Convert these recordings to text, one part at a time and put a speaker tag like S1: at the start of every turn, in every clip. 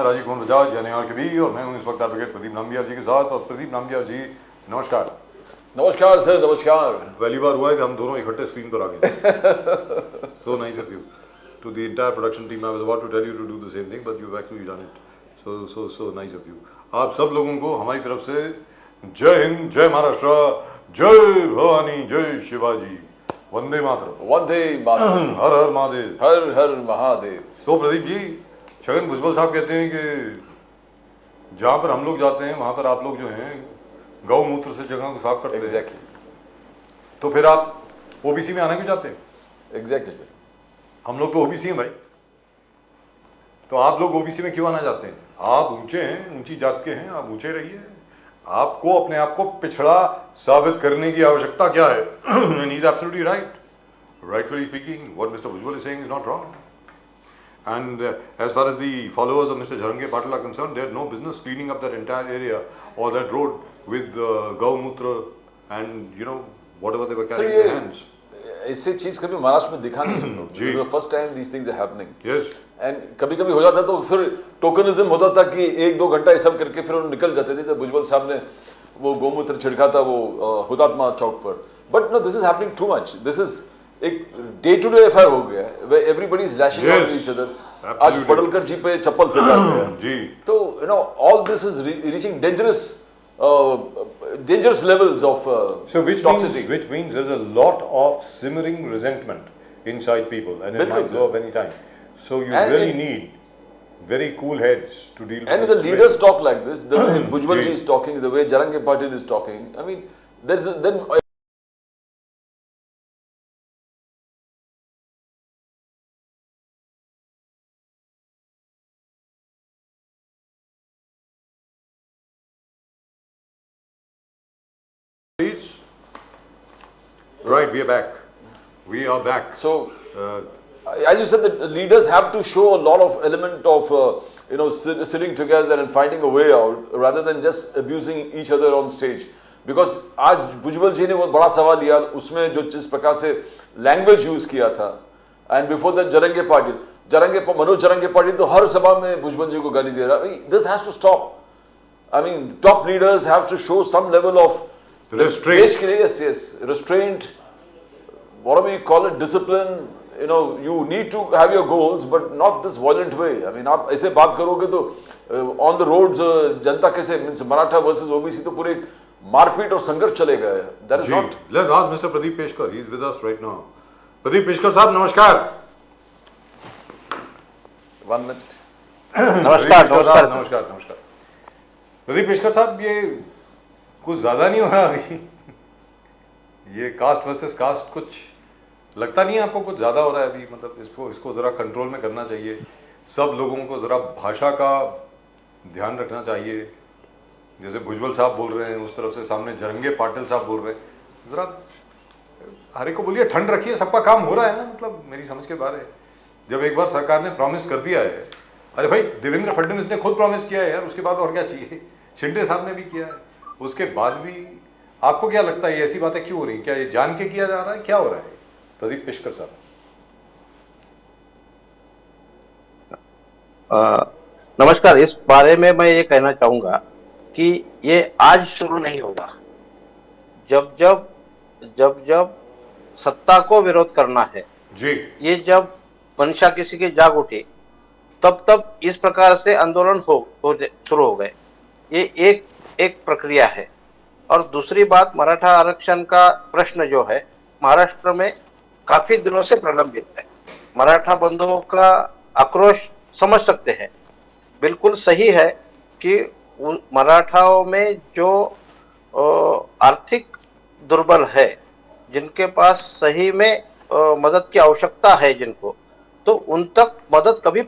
S1: राजी कौन बजाज जयनिहाल के भी, और मैं हूं इस वक्त एडवोकेट प्रदीप नामबियार जी के साथ। और प्रदीप नामबियार जी नमस्कार।
S2: नमस्कार सर, नमस्कार।
S1: पहली बार हुआ है कि हम दोनों इकट्ठे स्क्रीन पर आ गए। So nice of you to the entire production team. I was about to tell you to do the same thing but you have actually done it. So nice of you. आप सब लोगों को हमारी तरफ से जय हिंद, जय महाराष्ट्र, जय भवानी, जय शिवाजी, वंदे मातरम।
S2: वंदे मातरम।
S1: हर हर महादेव।
S2: हर हर महादेव।
S1: तो प्रदीप जी, छगन भुजबल साहब कहते हैं कि जहां पर हम लोग जाते हैं वहां पर आप लोग जो हैं गौमूत्र से जगह को साफ करते हैं।
S2: एग्जैक्टली।
S1: तो फिर आप ओबीसी में आना क्यों चाहते हैं?
S2: Exactly sir.
S1: हम लोग तो ओबीसी हैं भाई, तो आप लोग ओबीसी में क्यों आना चाहते हैं? आप ऊंचे हैं, ऊंची जात के हैं, आप ऊंचे रहिए। आपको अपने आप को पिछड़ा साबित करने की आवश्यकता क्या है? And he's absolutely right. Rightfully speaking, what Mr. Bhujbal is saying is not wrong. And as far as the followers of Mr. Jharange Patil are concerned, they had no business cleaning up that entire area or that road with Gaumutra and whatever they were carrying in their hands.
S2: इससे चीज कभी महाराष्ट्र में दिखा नहीं हम लोग।
S1: जी।
S2: First time these things are happening.
S1: Yes.
S2: And कभी कभी हो जाता तो फिर टोकनिज्म होता था कि 1-2 घंटा ये सब करके फिर उन्हें निकल जाते थे। जब भुजबल साहब ने वो गोमूत्र छिड़का था वो हुतात्मा चौक पर। But no, this is happening too much. This is एक डे टू डे अफेयर हो गया है। Everybody is lashing out each other. आज पडलकर जी पे चप्पल फेंका गया
S1: जी।
S2: तो all this is reaching dangerous levels of toxicity.
S1: Which means there's a lot of simmering resentment inside people, and it might blow up any time. So you really need very cool heads to deal with.
S2: And the leaders talk like this. The way Bhujbal ji is talking, the way Jharange Patil is talking. I mean, there's then.
S1: Right, we are back. We are back.
S2: So, as you said, the leaders have to show a lot of element of sitting together and finding a way out rather than just abusing each other on stage. Because आज भुजबल जी ने वो बड़ा सवाल लिया, उसमें जो जिस प्रकार से लैंग्वेज यूज किया था, and before that Manoj Jarange Patil तो हर सभा में भुजबल जी को गाली दे रहा। This has to stop. I mean, top leaders have to show some level of
S1: restraint.
S2: Yes, restraint. Whatever you call it, discipline. You need to have your goals, but not this violent way. I mean, आप ऐसे बात करोगे तो on the roads जनता कैसे means Maratha versus OBC तो पूरे मारपीट और संघर्ष चलेगा। That is not.
S1: Let's ask Mr. Pradeep Peshkar. He is with us right now. Pradeep Peshkar साहब नमस्कार।
S2: 1 minute.
S1: नमस्कार। प्रदीप पेशकर साहब, ये कुछ ज्यादा नहीं हो रहा अभी? ये कास्ट वर्सेस कास्ट कुछ लगता नहीं है आपको कुछ ज्यादा हो रहा है अभी? मतलब इसको जरा कंट्रोल में करना चाहिए। सब लोगों को जरा भाषा का ध्यान रखना चाहिए। जैसे भुजबल साहब बोल रहे हैं, उस तरफ से सामने जरंगे पाटिल साहब बोल रहे हैं। जरा हर एक को बोलिए ठंड रखिए, सबका काम हो रहा है ना। मतलब मेरी समझ के बाहर है। जब एक बार सरकार ने प्रॉमिस कर दिया है, अरे भाई देवेंद्र फडणवीस ने खुद प्रॉमिस किया है यार, उसके बाद और क्या चाहिए? शिंदे साहब ने भी किया है, उसके बाद भी आपको क्या लगता है ये ऐसी बातें क्यों हो रही? क्या ये जान के किया जा रहा है? क्या हो रहा है? प्रदीप पेशकर साहब।
S3: नमस्कार। इस बारे में मैं ये कहना चाहूंगा कि ये आज शुरू नहीं होगा। जब जब सत्ता को विरोध करना है
S1: जी,
S3: ये जब मंशा किसी की जाग उठी तब इस प्रकार से आंदोलन शुरू हो गए। ये एक प्रक्रिया है। और दूसरी बात, मराठा आरक्षण का प्रश्न जो है महाराष्ट्र में काफी दिनों से प्रलंबित है। मराठा बंधुओं का आक्रोश समझ सकते हैं। बिल्कुल सही है कि मराठाओं में जो आर्थिक दुर्बल है, जिनके पास सही में मदद की आवश्यकता है जिनको, तो उन तक मदद कभी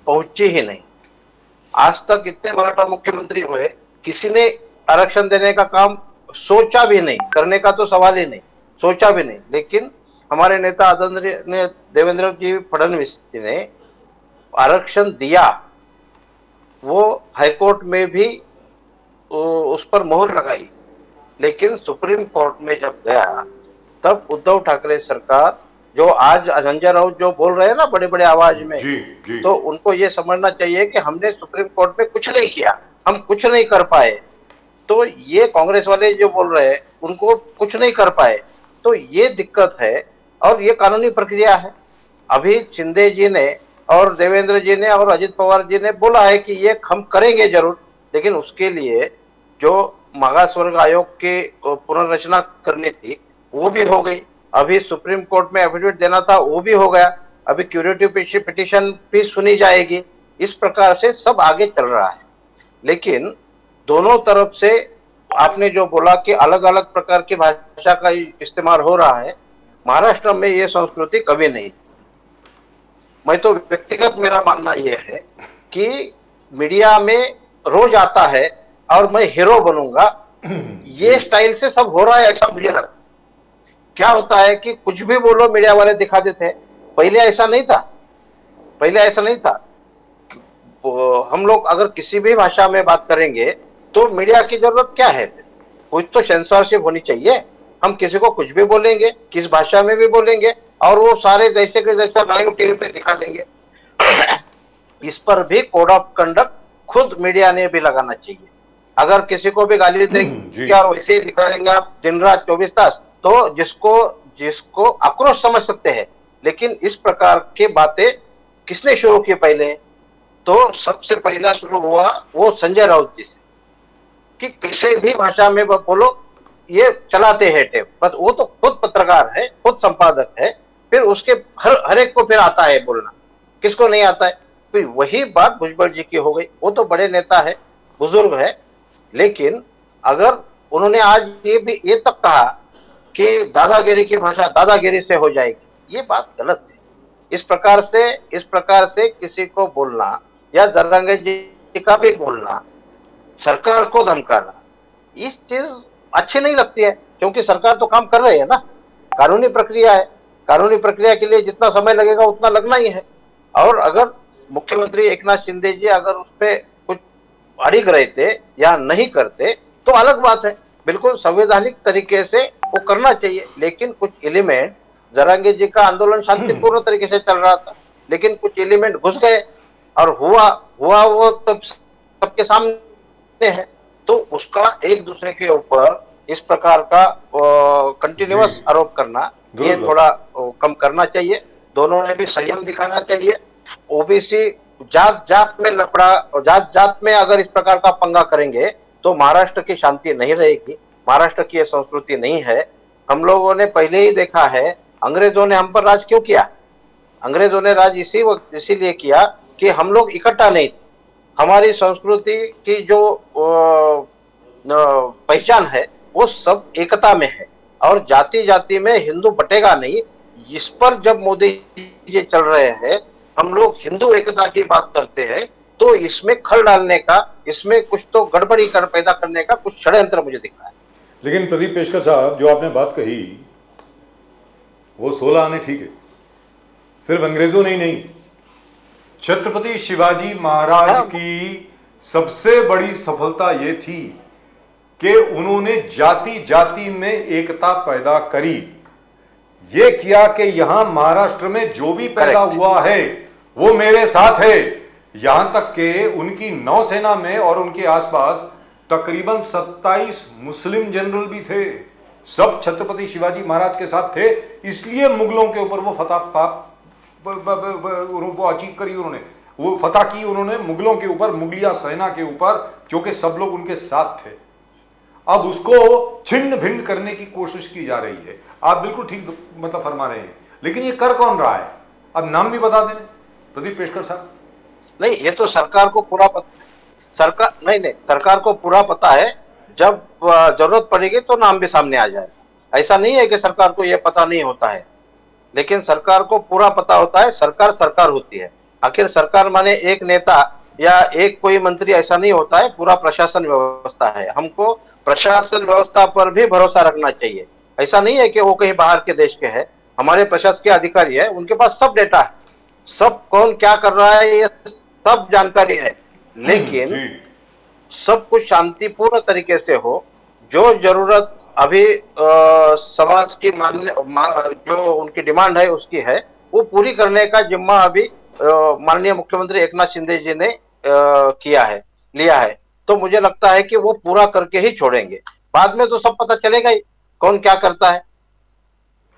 S3: पहुंची ही नहीं। आज तक इतने मराठा मुख्यमंत्री हुए, किसी ने आरक्षण देने का काम सोचा भी नहीं, करने का तो सवाल ही नहीं, सोचा भी नहीं। लेकिन हमारे नेता आदरणीय देवेंद्र जी फडणवीस जी ने आरक्षण दिया। वो हाईकोर्ट में भी उस पर मोहर लगाई, लेकिन सुप्रीम कोर्ट में जब गया तब उद्धव ठाकरे सरकार जो आज संजय राउत जो बोल रहे हैं ना बड़े बड़े आवाज में,
S1: जी जी
S3: तो उनको ये समझना चाहिए कि हमने सुप्रीम कोर्ट में कुछ नहीं किया, हम कुछ नहीं कर पाए। तो ये कांग्रेस वाले जो बोल रहे हैं उनको कुछ नहीं कर पाए, तो ये दिक्कत है और ये कानूनी प्रक्रिया है। अभी शिंदे जी ने और देवेंद्र जी ने और अजित पवार जी ने बोला है कि ये हम करेंगे जरूर, लेकिन उसके लिए जो मागास वर्ग आयोग की पुनर्रचना करनी थी वो भी हो गई। अभी सुप्रीम कोर्ट में एफिडेविट देना था वो भी हो गया। अभी क्यूरेटिव पिटीशन भी सुनी जाएगी। इस प्रकार से सब आगे चल रहा है, लेकिन दोनों तरफ से आपने जो बोला कि अलग अलग प्रकार की भाषा का इस्तेमाल हो रहा है, महाराष्ट्र में ये संस्कृति कभी नहीं। मैं तो व्यक्तिगत मेरा मानना यह है कि मीडिया में रोज आता है और मैं हीरो बनूंगा, ये स्टाइल से सब हो रहा है ऐसा मुझे लगता है। क्या होता है कि कुछ भी बोलो मीडिया वाले दिखा देते हैं, पहले ऐसा नहीं था। पहले ऐसा नहीं था। हम लोग अगर किसी भी भाषा में बात करेंगे तो मीडिया की जरूरत क्या है? कुछ तो सेंसरशिप होनी चाहिए। हम किसी को कुछ भी बोलेंगे, किस भाषा में भी बोलेंगे और वो सारे जैसे के जैसा लाइव टीवी पे दिखा देंगे। इस पर भी कोड ऑफ कंडक्ट खुद मीडिया ने भी लगाना चाहिए। अगर किसी को भी गाली देंगे और वैसे ही दिखा देंगे आप दिन रात 24 तास, तो जिसको आक्रोश समझ सकते हैं। लेकिन इस प्रकार की बातें किसने शुरू की? पहले तो सबसे पहला शुरू हुआ वो संजय राउत जी से कि किसी भी भाषा में बोलो, ये चलाते हैं टेप। बस वो तो खुद पत्रकार है, खुद संपादक है, फिर उसके हर एक को फिर आता है बोलना, किसको नहीं आता है? फिर वही बात भुजबल जी की हो गई। वो तो बड़े नेता है, बुजुर्ग है, लेकिन अगर उन्होंने आज ये तक कहा कि दादागिरी की भाषा दादागिरी से हो जाएगी, ये बात गलत है। इस प्रकार से किसी को बोलना या दरंगे जी का भी बोलना, सरकार को धमकाना, इस चीज अच्छी नहीं लगती है, क्योंकि सरकार तो काम कर रही है ना। कानूनी प्रक्रिया है, कानूनी प्रक्रिया के लिए जितना समय लगेगा उतना लगना ही है। और अगर मुख्यमंत्री एकनाथ शिंदे जी अगर उस पर कुछ अड़िग रहते या नहीं करते तो अलग बात है, बिल्कुल संवैधानिक तरीके से वो करना चाहिए। लेकिन कुछ एलिमेंट, जरांगे जी का आंदोलन शांतिपूर्ण तरीके से चल रहा था, लेकिन कुछ एलिमेंट घुस गए और हुआ वो तो सबके सामने है। तो उसका एक दूसरे के ऊपर इस प्रकार का कंटिन्यूअस आरोप करना, ये थोड़ा कम करना चाहिए। दोनों ने भी संयम दिखाना चाहिए। ओबीसी जात जात में लफड़ा और जात जात में अगर इस प्रकार का पंगा करेंगे तो महाराष्ट्र की शांति नहीं रहेगी। महाराष्ट्र की यह संस्कृति नहीं है। हम लोगों ने पहले ही देखा है, अंग्रेजों ने हम पर राज क्यों किया? अंग्रेजों ने राज इसीलिए किया कि हम लोग इकट्ठा नहीं थे। हमारी संस्कृति की जो पहचान है वो सब एकता में है, और जाति जाति में हिंदू बटेगा नहीं। इस पर जब मोदी जी चल रहे हैं, हम लोग हिंदू एकता की बात करते हैं, तो इसमें खल डालने का, इसमें कुछ तो गड़बड़ी पैदा करने का कुछ षड्यंत्र मुझे दिख रहा है।
S1: लेकिन प्रदीप पेशकर साहब, जो आपने बात कही वो 16 आने ठीक है, सिर्फ अंग्रेजों ने नहीं, छत्रपति शिवाजी महाराज की सबसे बड़ी सफलता ये थी कि उन्होंने जाति जाति में एकता पैदा करी। ये किया कि यहां महाराष्ट्र में जो भी पैदा हुआ है वो मेरे साथ है। यहां तक कि उनकी नौसेना में और उनके आसपास तकरीबन 27 मुस्लिम जनरल भी थे, सब छत्रपति शिवाजी महाराज के साथ थे। इसलिए मुगलों के ऊपर वो वो अचीव करी उन्होंने, वो फतह की उन्होंने मुगलों के ऊपर, मुगलिया सेना के ऊपर, क्योंकि सब लोग उनके साथ थे। अब उसको छिन्न भिन्न करने की कोशिश की जा रही है। आप बिल्कुल ठीक मतलब फरमा रहे हैं, लेकिन ये कर कौन रहा है? अब नाम भी बता दें प्रदीप पेशकर साहब।
S3: नहीं, ये तो सरकार को पूरा पता, सरकार को पूरा पता है। जब जरूरत पड़ेगी तो नाम भी सामने आ जाएगा। ऐसा नहीं है कि सरकार को यह पता नहीं होता है, लेकिन सरकार को पूरा पता होता है। सरकार होती है। आखिर सरकार माने एक नेता या एक कोई मंत्री ऐसा नहीं होता है, पूरा प्रशासन व्यवस्था है। हमको प्रशासन व्यवस्था पर भी भरोसा रखना चाहिए। ऐसा नहीं है कि वो कहीं बाहर के देश के है। हमारे प्रशासकीय अधिकारी है, उनके पास सब डेटा है, सब कौन क्या कर रहा है ये सब जानकारी है। लेकिन सब कुछ शांतिपूर्ण तरीके से हो। जो जरूरत अभी समाज की जो उनकी डिमांड है उसकी है, वो पूरी करने का जिम्मा अभी माननीय मुख्यमंत्री एकनाथ शिंदे जी ने लिया है। तो मुझे लगता है कि वो पूरा करके ही छोड़ेंगे। बाद में तो सब पता चलेगा ही कौन क्या करता है।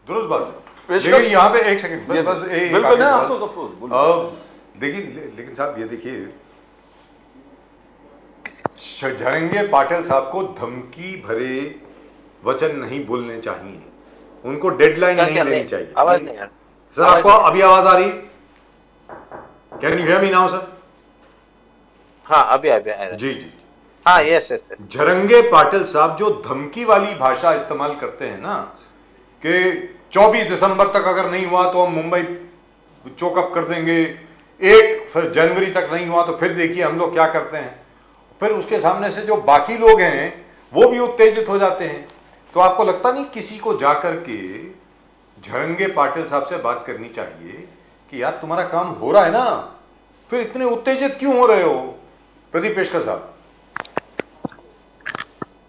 S1: दुरुस्त बात है।
S2: पेशकश-
S1: लेकिन यहाँ पे एक सेकंड
S2: Yes,
S1: बस
S2: yes.
S1: एक
S2: बिल्कुल,
S1: आगे
S2: ना,
S1: सवाल।
S2: of course, of course, बोलिए।
S1: देखिए लेकिन साहब ये देखिए, झरंगे पाटिल साहब को धमकी भरे वचन नहीं बोलने चाहिए, उनको डेडलाइन
S3: क्या
S1: नहीं
S3: क्या
S1: देनी
S3: नहीं,
S1: चाहिए।
S3: आवाज नहीं आ रही।
S1: सर
S3: आवाज
S1: आपको
S3: नहीं।
S1: अभी आवाज आ रही? Can you hear me now sir?
S3: हाँ अभी अभी आ रहा है।
S1: जी जी।
S3: हाँ यस यस यस।
S1: झरंगे पाटिल साहब जो धमकी वाली भाषा इस्तेमाल करते हैं ना, कि 24 दिसंबर तक अगर नहीं हुआ तो हम मुंबई चोकअप कर देंगे, 1 जनवरी तक नहीं हुआ तो फिर देखिए हम लोग क्या करते हैं, फिर उसके सामने से जो बाकी लोग हैं वो भी उत्तेजित हो जाते हैं। तो आपको लगता नहीं किसी को जाकर के झरंगे पाटिल साहब से बात करनी चाहिए कि यार तुम्हारा काम हो रहा है ना, फिर इतने उत्तेजित क्यों हो रहे हो? प्रदीप पेशकर साहब।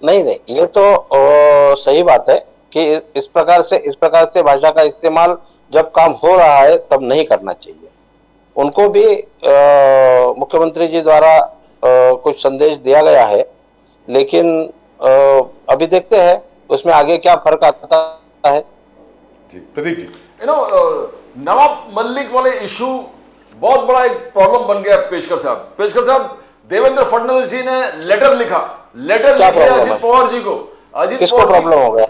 S3: नहीं नहीं, ये तो सही बात है कि इस प्रकार से भाषा का इस्तेमाल जब काम हो रहा है तब नहीं करना चाहिए। उनको भी मुख्यमंत्री जी द्वारा कुछ संदेश दिया गया है, लेकिन अभी देखते हैं उसमें आगे क्या फर्क आता है।
S1: जी प्रदीप जी।
S2: नवाब मलिक वाले इशू बहुत बड़ा एक प्रॉब्लम बन गया। पेशकर साहब, देवेंद्र फडणवीस जी ने लेटर लिखा अजित पवार जी को। अजित
S3: किसको
S2: पवार
S3: प्रॉब्लम हो गया?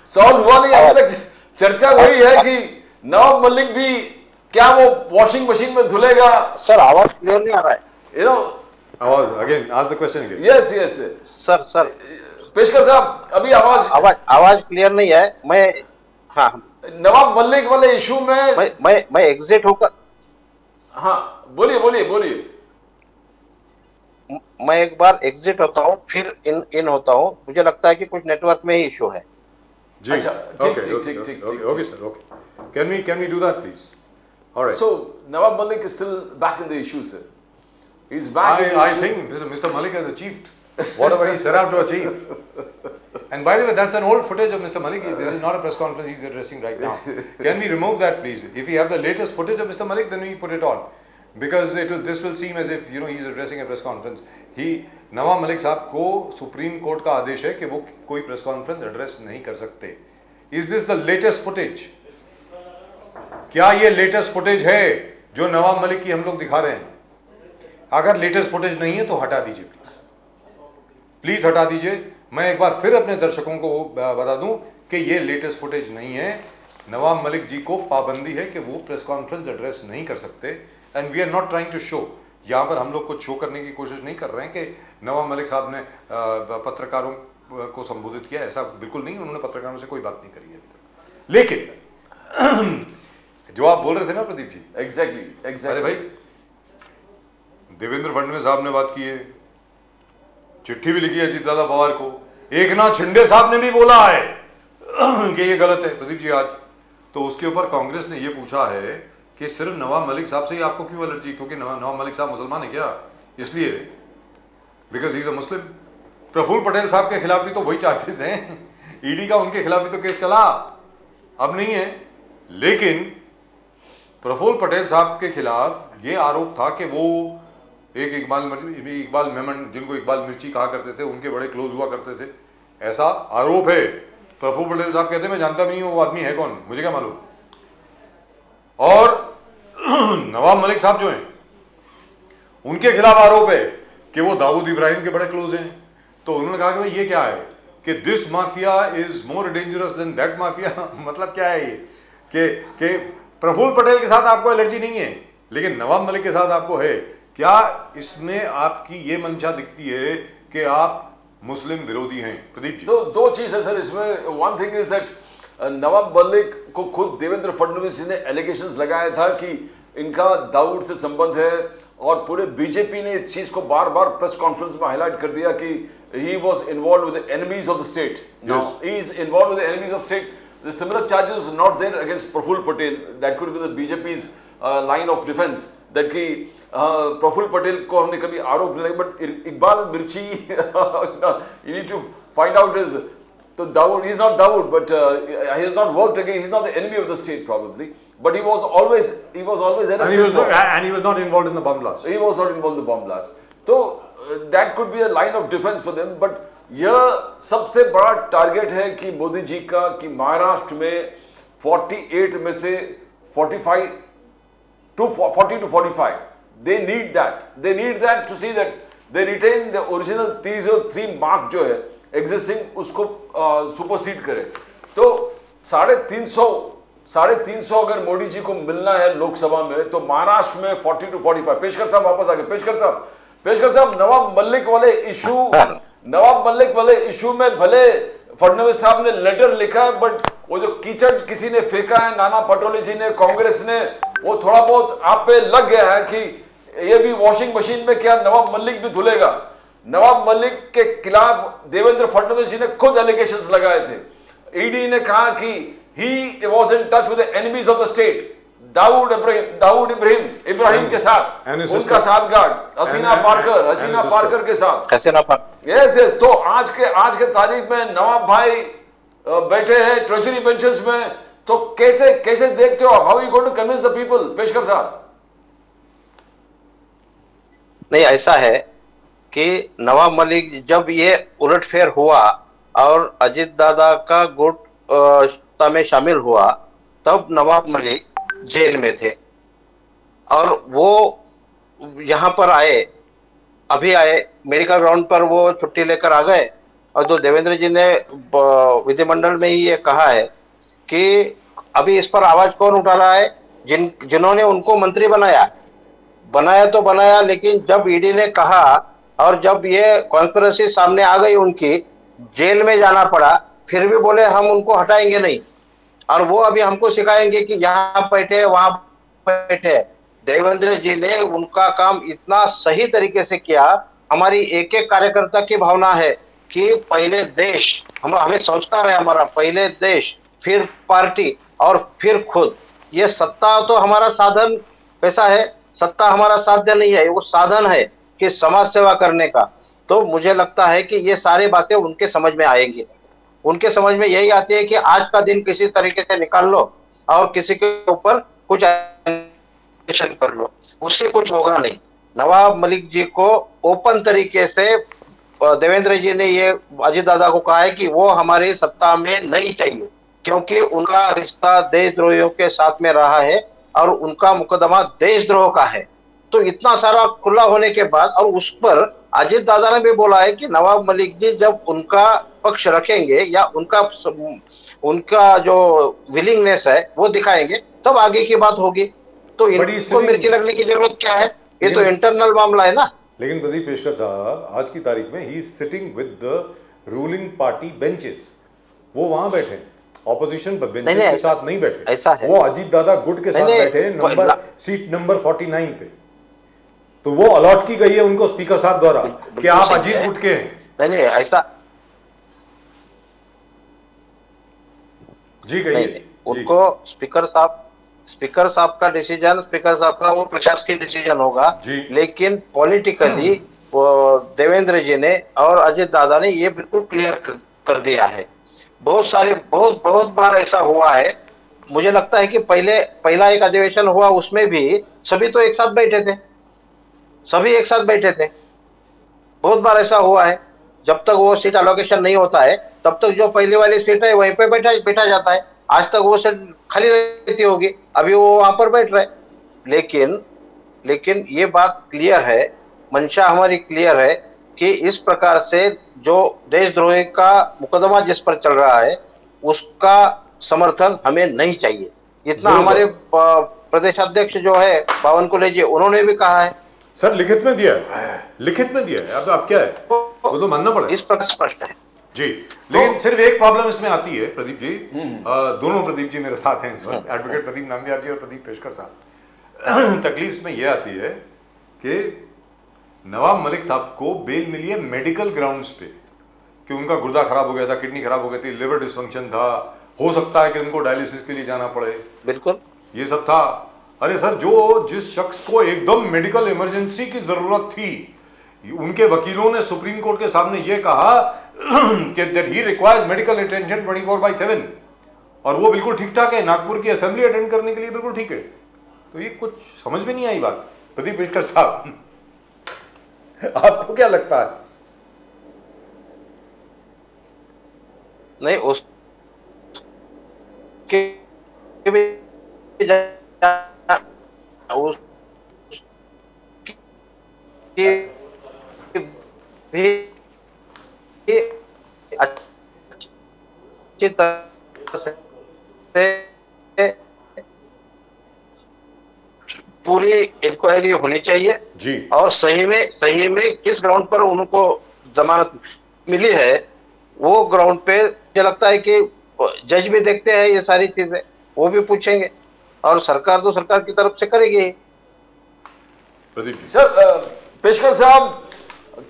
S2: सॉल्व हुआ नहीं अभी तक। चर्चा वही है कि नवाब मलिक भी क्या वो वॉशिंग मशीन में धुलेगा।
S3: सर आवाज क्लियर नहीं आ रहा है।
S1: आवाज again, ask the question again.
S2: Yes
S3: sir
S2: Peshkar साहब, अभी
S3: आवाज क्लियर नहीं है। मैं हाँ
S2: नवाब मलिक वाले इशू में
S3: मैं एग्जिट होकर,
S2: हाँ बोलिए।
S3: मैं एक बार एग्जिट होता हूँ फिर इन होता हूँ। मुझे लगता है कि कुछ नेटवर्क में ही इशू है।
S1: जी
S2: अच्छा, ठीक।
S1: Okay sir, okay. Can we do that please? Alright.
S2: So Nawab Malik is still back in the issue, sir. He's back in the
S1: I
S2: issue.
S1: think Mr. Malik has achieved whatever he set out to achieve. And by the way, that's an old footage of Mr. Malik. This is not a press conference he's addressing right now. Can we remove that, please? If we have the latest footage of Mr. Malik, then we put it on, because this will seem as if he's addressing a press conference. Nawab Malik साहब को supreme court का आदेश है कि वो कोई press conference address नहीं कर सकते। Is this the latest footage? क्या ये लेटेस्ट फुटेज है जो नवाब मलिक की हम लोग दिखा रहे हैं? अगर लेटेस्ट फुटेज नहीं है तो हटा दीजिए प्लीज हटा दीजिए। मैं एक बार फिर अपने दर्शकों को बता दूं कि ये लेटेस्ट फुटेज नहीं है। नवाब मलिक जी को पाबंदी है कि वो प्रेस कॉन्फ्रेंस एड्रेस नहीं कर सकते। And we are not trying to show, यहाँ पर हम लोग कुछ शो करने की कोशिश नहीं कर रहे हैं कि नवाब मलिक साहब ने पत्रकारों को संबोधित किया, ऐसा बिल्कुल नहीं। उन्होंने पत्रकारों से कोई बात नहीं करी है अभी तक। लेकिन जो आप बोल रहे थे ना प्रदीप जी,
S2: एग्जैक्टली
S1: अरे भाई, देवेंद्र फडणवीस साहब ने बात की है, चिट्ठी भी लिखी है अजीत दादा पवार को, एकनाथ शिंदे साहब ने भी बोला है कि ये गलत है प्रदीप जी आज। तो उसके ऊपर कांग्रेस ने ये पूछा है कि सिर्फ नवाब मलिक साहब से ही आपको क्यों एलर्जी? क्योंकि नवाब मलिक साहब मुसलमान है क्या? इसलिए बिकॉज ही इज अ मुस्लिम। प्रफुल्ल पटेल साहब के खिलाफ भी तो वही चार्जेस हैं, ईडी का उनके खिलाफ भी तो केस चला, अब नहीं है। लेकिन प्रफुल्ल पटेल साहब के खिलाफ ये आरोप था कि वो एक इकबाल मेमन, जिनको इकबाल मिर्ची कहा करते थे, उनके बड़े क्लोज हुआ करते थे, ऐसा आरोप है। प्रफुल्ल पटेल साहब कहते हैं मैं जानता भी नहीं हूं वो आदमी है कौन, मुझे क्या मालूम। और नवाब मलिक साहब जो हैं उनके खिलाफ आरोप है कि वो दाऊद इब्राहिम के बड़े क्लोज हैं। तो उन्होंने कहा कि भाई ये क्या है कि this mafia is more dangerous than that mafia. मतलब क्या है ये कि प्रफुल्ल पटेल के साथ आपको एलर्जी नहीं है लेकिन नवाब मलिक के साथ आपको है। क्या इसमें आपकी ये मंशा दिखती है कि आप मुस्लिम विरोधी हैं? प्रदीप जी।
S2: तो दो चीज है सर इसमें। One thing is that Nawab Malik को खुद देवेंद्र फडणवीस जी ने एलिगेशंस लगाया था कि इनका दाऊद से संबंध है, और पूरे बीजेपी ने इस चीज को बार बार प्रेस कॉन्फ्रेंस में हाईलाइट कर दिया कि he was involved with the enemies of the state. Now he is involved with the enemies of state. The similar charges not there against Praful Patel. That could be the BJP's line of defence, that कि प्रफुल्ल पटेल को हमने कभी आरोप नहीं लगाया, but Iqbal Mirchi you need to find out his. So Dawood, he's not Dawood, but he has not worked again. He's not the enemy of the state probably, but he was always arrested.
S1: And he was not involved in the bomb blast.
S2: He was not involved in the bomb blast. So that could be a line of defense for them. But यह सबसे बड़ा target है कि मोदी जी का कि महाराष्ट्र में 48 में से 40 to 45. They need that. They need that to see that they retain the original 303 mark जो है existing उसको सुपरसीड करे. तो 350 अगर मोदी जी को मिलना है लोकसभा में तो महाराष्ट्र में 40 to 45. पेशकर साहब वापस आ गए. पेशकर साहब नवाब मलिक वाले इशू में भले फडणवीस साहब ने लेटर लिखा है, बट वो जो कीचड़ किसी ने फेंका है, नाना पटोले जी ने, कांग्रेस ने, वो थोड़ा बहुत आप पे लग गया है कि ये भी वॉशिंग मशीन में क्या नवाब मलिक भी धुलेगा. नवाब मलिक के खिलाफ देवेंद्र फडणवीस जी ने खुद एलिगेशंस लगाए थे. ईडी ने कहा कि he was in touch with the enemies of the state. Dawood Ibrahim के साथ उनका साथ गार्ड हसीना पारकर के साथ. यस. तो आज के तारीख में नवाब भाई बैठे हैं ट्रेजरी बेंचेस में. तो कैसे देखते हो, how you going to convince the people? Peshkar sahab.
S3: नहीं, ऐसा है कि नवाब मलिक जब ये उलटफेर हुआ और अजीत दादा का गुट सत्ता में शामिल हुआ, तब नवाब मलिक जेल में थे और वो यहाँ पर अभी आए मेडिकल ग्राउंड पर, वो छुट्टी लेकर आ गए. और जो देवेंद्र जी ने विधिमंडल में ही ये कहा है कि अभी इस पर आवाज कौन उठा रहा है, जिन्होंने उनको मंत्री बनाया तो बनाया, लेकिन जब ईडी ने कहा और जब ये कॉन्स्पिरेसी सामने आ गई उनकी, जेल में जाना पड़ा, फिर भी बोले हम उनको हटाएंगे नहीं और वो अभी हमको सिखाएंगे कि यहाँ बैठे वहां बैठे. देवेंद्र जी ने उनका काम इतना सही तरीके से किया. हमारी एक एक कार्यकर्ता की भावना है कि पहले देश, हमें संस्कार है हमारा, पहले देश, फिर पार्टी और फिर खुद. ये सत्ता तो हमारा साधन कैसा है, सत्ता हमारा साध्य नहीं है, वो साधन है कि समाज सेवा करने का. तो मुझे लगता है कि ये सारी बातें उनके समझ में आएंगी. उनके समझ में यही आती है कि आज का दिन किसी तरीके से निकाल लो और किसी के ऊपर कुछ एक्शन कर लो, उससे कुछ होगा नहीं. नवाब मलिक जी को ओपन तरीके से देवेंद्र जी ने ये अजीत दादा को कहा है कि वो हमारी सत्ता में नहीं चाहिए, क्योंकि उनका रिश्ता देशद्रोहियों के साथ में रहा है और उनका मुकदमा देशद्रोह का है. तो इतना सारा खुला होने के बाद, और उस पर अजीत दादा ने भी बोला है कि नवाब मलिक जी जब उनका पक्ष रखेंगे या उनका जो विलिंगनेस है वो दिखाएंगे, तब आगे की बात होगी. तो इनको मिर्ची लगने की जरूरत क्या है, ये तो इंटरनल मामला है ना.
S1: लेकिन प्रदीप पेशकर साहब आज की तारीख में he is sitting with the ruling party benches. वो वहां बैठे, ऑपोजिशन बेंचेस के साथ नहीं बैठे.
S3: ऐसा है,
S1: वो अजीत दादा गुट के साथ बैठे सीट नंबर 49 पे. तो वो अलॉट की गई है उनको स्पीकर साहब द्वारा कि आप अजीत गुट के हैं.
S3: नहीं ऐसा
S1: जी कहिए.
S3: उनको स्पीकर साहब का डिसीजन, स्पीकर साहब का वो प्रशासकीय डिसीजन होगा, लेकिन पॉलिटिकली देवेंद्र जी ने और अजीत दादा ने ये बिल्कुल क्लियर कर दिया है. बहुत बार ऐसा हुआ है. मुझे लगता है कि पहला एक अधिवेशन हुआ, उसमें भी सभी तो एक साथ बैठे थे, बहुत बार ऐसा हुआ है. जब तक वो सीट अलोकेशन नहीं होता है तब तक जो पहले वाली सीट है वहीं पे बैठा जाता है. आज तक वो सीट खाली रहती होगी, अभी वो वहां पर बैठ रहे. लेकिन ये बात क्लियर है, मंशा हमारी क्लियर है कि इस प्रकार से जो देशद्रोही का मुकदमा जिस पर चल रहा है उसका समर्थन हमें नहीं चाहिए. इतना हमारे प्रदेशाध्यक्ष जो है बावन कुले जी, उन्होंने भी कहा है.
S1: सर लिखित में दिया है. अब क्या है, वो तो मानना पड़ेगा.
S3: इस पर स्पष्ट है
S1: जी. लेकिन सिर्फ एक प्रॉब्लम इसमें आती है प्रदीप जी, दोनों प्रदीप जी मेरे साथ हैं इस वक्त, एडवोकेट प्रदीप नाम्बियार जी और प्रदीप पेशकर साहब. तकलीफ इसमें यह आती है कि नवाब मलिक साहब को बेल मिली है मेडिकल ग्राउंड्स पे कि उनका गुर्दा खराब हो गया था, किडनी खराब हो गई थी, लिवर डिसफंक्शन था, हो सकता है कि उनको डायलिसिस के लिए जाना पड़े.
S3: बिल्कुल
S1: ये सब था. अरे सर, जिस शख्स को एकदम मेडिकल इमरजेंसी की जरूरत थी, उनके वकीलों ने सुप्रीम कोर्ट के सामने यह कहा कि that he requires medical attention 24/7 और वो बिल्कुल ठीक ठाक है, नागपुर की असेंबली अटेंड करने के लिए बिल्कुल ठीक है। तो ये कुछ समझ में नहीं आई बात। प्रदीप मिश्र साहब, आपको क्या लगता है?
S3: नहीं, उस के भी अच्छी तरह से पूरी इंक्वायरी होनी चाहिए
S1: जी।
S3: और सही में किस ग्राउंड पर उनको जमानत मिली है, वो ग्राउंड पे मुझे लगता है कि जज भी देखते हैं ये सारी चीजें, वो भी पूछेंगे और सरकार तो सरकार की तरफ से करेगी।
S1: प्रदीप जी।
S2: सर, पेशकर साहब,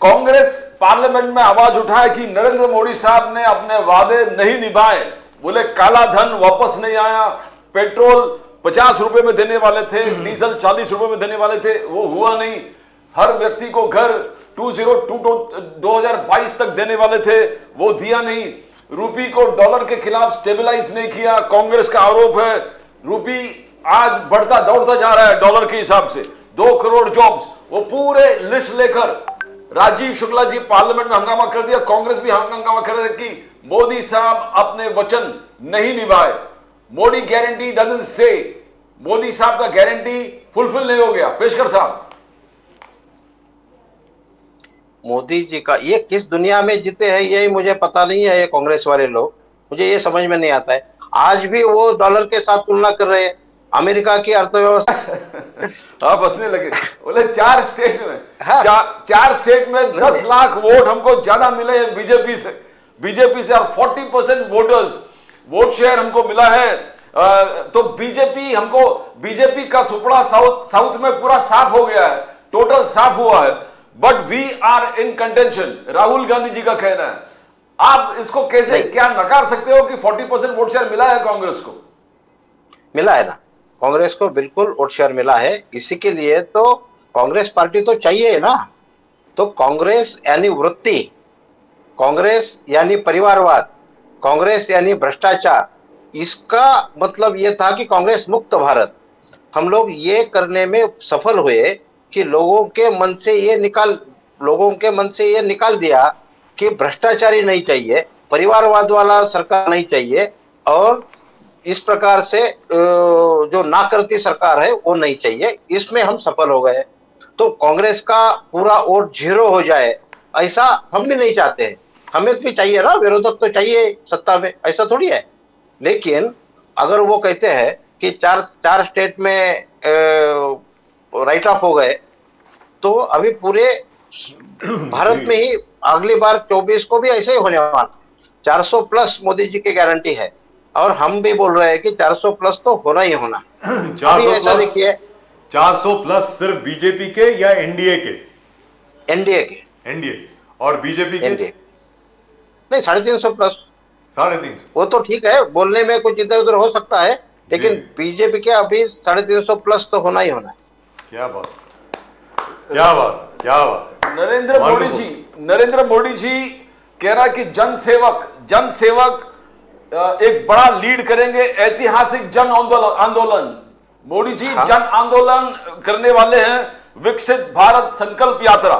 S2: कांग्रेस पार्लियामेंट में आवाज उठाए कि नरेंद्र मोदी साहब ने अपने वादे नहीं निभाए। बोले काला धन वापस नहीं आया, पेट्रोल 50 रुपए में देने वाले थे, डीजल 40 रुपए में देने वाले थे, वो हुआ नहीं। हर व्यक्ति को घर 2022 तक देने वाले थे, वो दिया नहीं। रूपी को डॉलर के खिलाफ स्टेबलाइज नहीं किया, कांग्रेस का आरोप है। रूपी आज बढ़ता दौड़ता जा रहा है डॉलर के हिसाब से। 2 करोड़ जॉब्स, वो पूरे लिस्ट लेकर राजीव शुक्ला जी पार्लियामेंट में हंगामा कर दिया। कांग्रेस भी हंगामा कर रही कि मोदी साहब अपने वचन नहीं निभाए, Modi guarantee doesn't stay, Modi साहब का गारंटी फुलफिल नहीं हो गया। पेशकर साहब,
S3: मोदी जी का ये किस दुनिया में जीते हैं यही मुझे पता नहीं है। ये कांग्रेस वाले लोग, मुझे ये समझ में नहीं आता है। आज भी वो डॉलर के साथ तुलना कर रहे हैं अमेरिका की अर्थव्यवस्था।
S2: आप हंसने लगे, बोले 4 स्टेट में,
S3: हाँ।
S2: 4 स्टेट में 10 लाख वोट हमको ज्यादा मिले हैं बीजेपी से और 40% वोट शेयर हमको मिला है। तो बीजेपी का सुपड़ा साउथ में पूरा साफ हो गया है, टोटल साफ हुआ है। But we are in contention, Rahul Gandhi ji का कहना है। आप इसको कैसे क्या नकार सकते हो कि 40% वोट शेयर मिला है कांग्रेस को?
S3: मिला है ना, कांग्रेस को बिल्कुल वोट शेयर मिला है। इसी के लिए तो कांग्रेस पार्टी तो चाहिए ना। तो कांग्रेस यानी वृत्ति, कांग्रेस यानी परिवारवाद, कांग्रेस यानी भ्रष्टाचार, इसका मतलब यह था कि कांग्रेस मुक्त भारत। हम लोग ये करने में सफल हुए कि लोगों के मन से ये निकाल दिया कि भ्रष्टाचारी नहीं चाहिए, परिवारवाद वाला सरकार नहीं चाहिए और इस प्रकार से जो ना करती सरकार है वो नहीं चाहिए। इसमें हम सफल हो गए। तो कांग्रेस का पूरा वोट 0 हो जाए ऐसा हम भी नहीं चाहते हैं। हमें भी चाहिए ना, विरोधक तो चाहिए सत्ता में, ऐसा थोड़ी है। लेकिन अगर वो कहते हैं कि चार स्टेट में राइट ऑफ हो गए, तो अभी पूरे भारत में ही अगली बार 24 को भी ऐसे ही होने वाला। 400 प्लस मोदी जी की गारंटी है और हम भी बोल रहे हैं कि 400 प्लस तो होना ही होना। अभी ऐसा देखिए,
S1: 400 प्लस सिर्फ बीजेपी के या एनडीए के?
S3: एनडीए
S1: और बीजेपी के?
S3: एनडीए नहीं, 350 प्लस।
S1: 350
S3: वो तो ठीक है, बोलने में कुछ इधर उधर हो सकता है, लेकिन बीजेपी के अभी 350 प्लस तो होना ही होना है।
S1: क्या बात, क्या बात, क्या बात।
S2: नरेंद्र मोदी जी कह रहा है कि जनसेवक एक बड़ा लीड करेंगे, ऐतिहासिक जन आंदोलन। मोदी जी जन आंदोलन करने वाले हैं, विकसित भारत संकल्प यात्रा।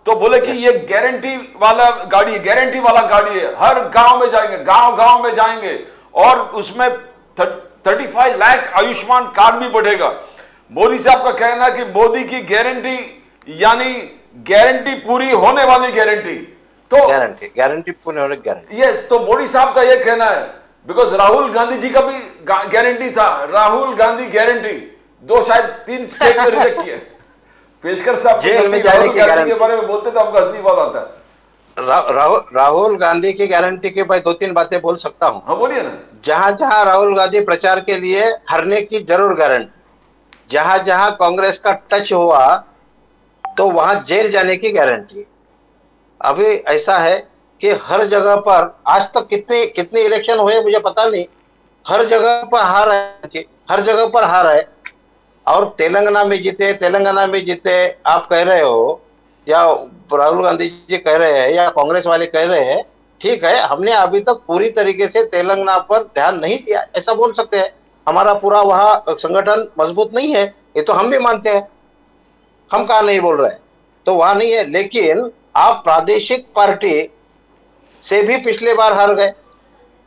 S2: तो बोले कि ये गारंटी वाला गाड़ी है, हर गांव में जाएंगे, गांव में जाएंगे और उसमें 35 लाख आयुष्मान कार्ड भी बढ़ेगा। मोदी साहब का कहना है कि मोदी की गारंटी यानी गारंटी पूरी होने वाली गारंटी। तो
S3: गारंटी पूरी होने की गारंटी।
S2: यस, तो मोदी साहब का यह कहना है, बिकॉज राहुल गांधी जी का भी गारंटी था, राहुल गांधी गारंटी 2 शायद 3 स्टेट में रिजेक्ट किया। पेशकर साहब
S3: जेल में जाने की गारंटी
S2: के बारे में बोलते तो आपको हंसी बात आता है।
S3: राहुल गांधी की गारंटी के भाई 2-3 बातें बोल सकता हूं।
S2: हाँ, बोलिए ना।
S3: जहां जहां राहुल गांधी प्रचार के लिए हारने की जरूर गारंटी, जहां जहां कांग्रेस का टच हुआ तो वहां जेल जाने की गारंटी। अभी ऐसा है कि हर जगह पर आज तक कितने इलेक्शन हुए मुझे पता नहीं, हर जगह पर हार है। और तेलंगाना में जीते आप कह रहे हो या राहुल गांधी जी कह रहे हैं या कांग्रेस वाले कह रहे हैं ठीक है, हमने अभी तक पूरी तरीके से तेलंगाना पर ध्यान नहीं दिया, ऐसा बोल सकते हैं। हमारा पूरा वहां संगठन मजबूत नहीं है, ये तो हम भी मानते हैं, हम कहा नहीं बोल रहे हैं, तो वहां नहीं है। लेकिन आप प्रादेशिक पार्टी से भी पिछले बार हार गए,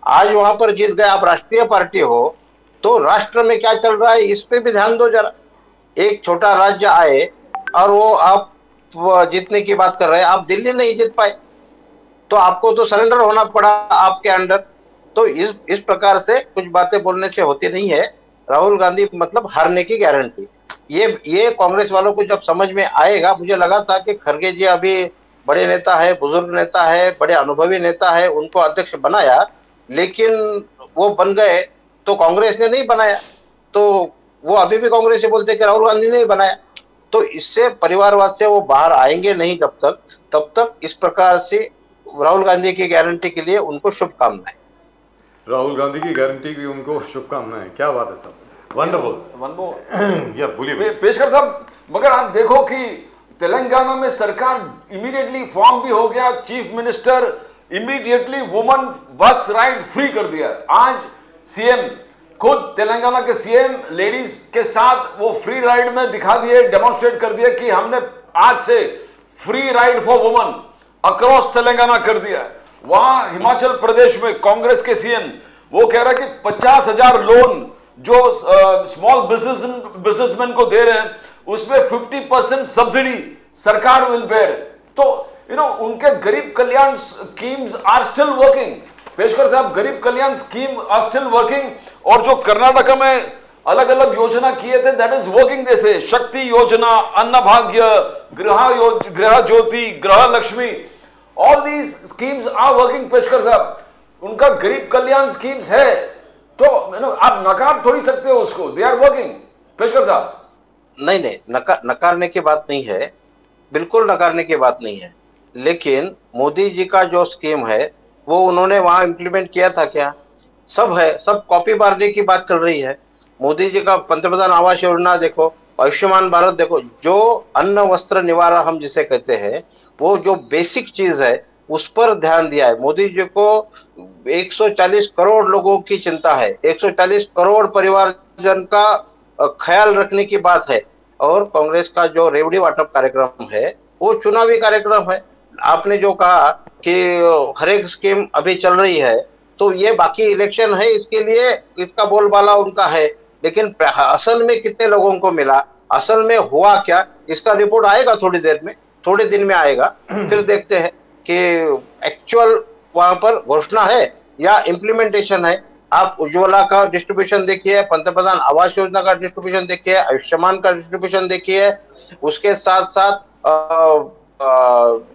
S3: आज वहां पर जीत गए। आप राष्ट्रीय पार्टी हो तो राष्ट्र में क्या चल रहा है इस पे भी ध्यान दो जरा। एक छोटा राज्य आए और वो आप जीतने की बात कर रहे हैं, आप दिल्ली नहीं जीत पाए तो आपको तो सरेंडर होना पड़ा आपके अंडर। तो इस प्रकार से कुछ बातें बोलने से होती नहीं है। राहुल गांधी मतलब हारने की गारंटी, ये कांग्रेस वालों को जब समझ में आएगा, मुझे लगा था कि खड़गे जी अभी बड़े नेता है, बुजुर्ग नेता है, बड़े अनुभवी नेता है, उनको अध्यक्ष बनाया, लेकिन वो बन गए तो कांग्रेस ने नहीं बनाया, तो वो अभी भी कांग्रेस से बोलते कि राहुल गांधी ने ही बनाया। तो इससे परिवारवाद से वो बाहर आएंगे नहीं तब तक इस प्रकार से राहुल गांधी की गारंटी के लिए उनको शुभकामनाएं।
S1: राहुल गांधी की गारंटी की उनको शुभकामनाएं, क्या बात है साहब, वंडरफुल।
S2: वन मोर
S1: या बोलिए
S2: पेशकर साहब, मगर आप देखो कि तेलंगाना में सरकार इमीडिएटली फॉर्म भी हो गया, चीफ मिनिस्टर इमीडिएटली वुमन बस राइड फ्री कर दिया। आज सीएम खुद तेलंगाना के सीएम लेडीज के साथ वो फ्री राइड में दिखा दिए, डेमोन्स्ट्रेट कर दिया कि हमने आज से free ride for woman across Telangana कर दिया। वहां हिमाचल प्रदेश में कांग्रेस के सीएम वो कह रहा है कि 50,000 लोन जो स्मॉल बिजनेसमैन को दे रहे हैं उसमें 50% सब्सिडी सरकार विल बेयर। तो उनके गरीब Kalyan schemes are still working. Peshkar साहब, गरीब Kalyan scheme are still working, और जो कर्नाटक में अलग अलग योजना किए थे दैट इज वर्किंग। जैसे शक्ति योजना, अन्न भाग्य, Griha Jyoti, Griha Lakshmi, all these schemes are working. Peshkar sahab, उनका गरीब कल्याण स्कीम्स है तो आप नकार थोड़ी सकते हो उसको, they are working. Peshkar sahab,
S3: नहीं, नकारने की बात नहीं है, बिल्कुल नकारने की बात नहीं है, लेकिन मोदी जी का जो स्कीम है वो उन्होंने वहां इंप्लीमेंट किया था क्या? सब है, सब कॉपी मारने की बात चल रही है। मोदी जी का पंतप्रधान आवास योजना देखो, आयुष्मान भारत देखो, जो अन्न वस्त्र निवारण हम जिसे कहते हैं, वो जो बेसिक चीज है उस पर ध्यान दिया है। मोदी जी को 140 करोड़ लोगों की चिंता है, 140 करोड़ परिवारजन का ख्याल रखने की बात है। और कांग्रेस का जो रेवड़ी वाटप कार्यक्रम है वो चुनावी कार्यक्रम है। आपने जो कहा कि हर एक स्कीम अभी चल रही है, तो ये बाकी इलेक्शन है, इसके लिए इसका बोलबाला उनका है, लेकिन असल में कितने लोगों को मिला, असल में हुआ क्या, इसका रिपोर्ट आएगा थोड़ी देर में, थोड़े दिन में आएगा। फिर देखते हैं कि एक्चुअल वहां पर घोषणा है या इम्प्लीमेंटेशन है। आप उज्ज्वला का डिस्ट्रीब्यूशन देखिए, पंतप्रधान आवास योजना का डिस्ट्रीब्यूशन देखिए, आयुष्मान का डिस्ट्रीब्यूशन देखिए, उसके साथ साथ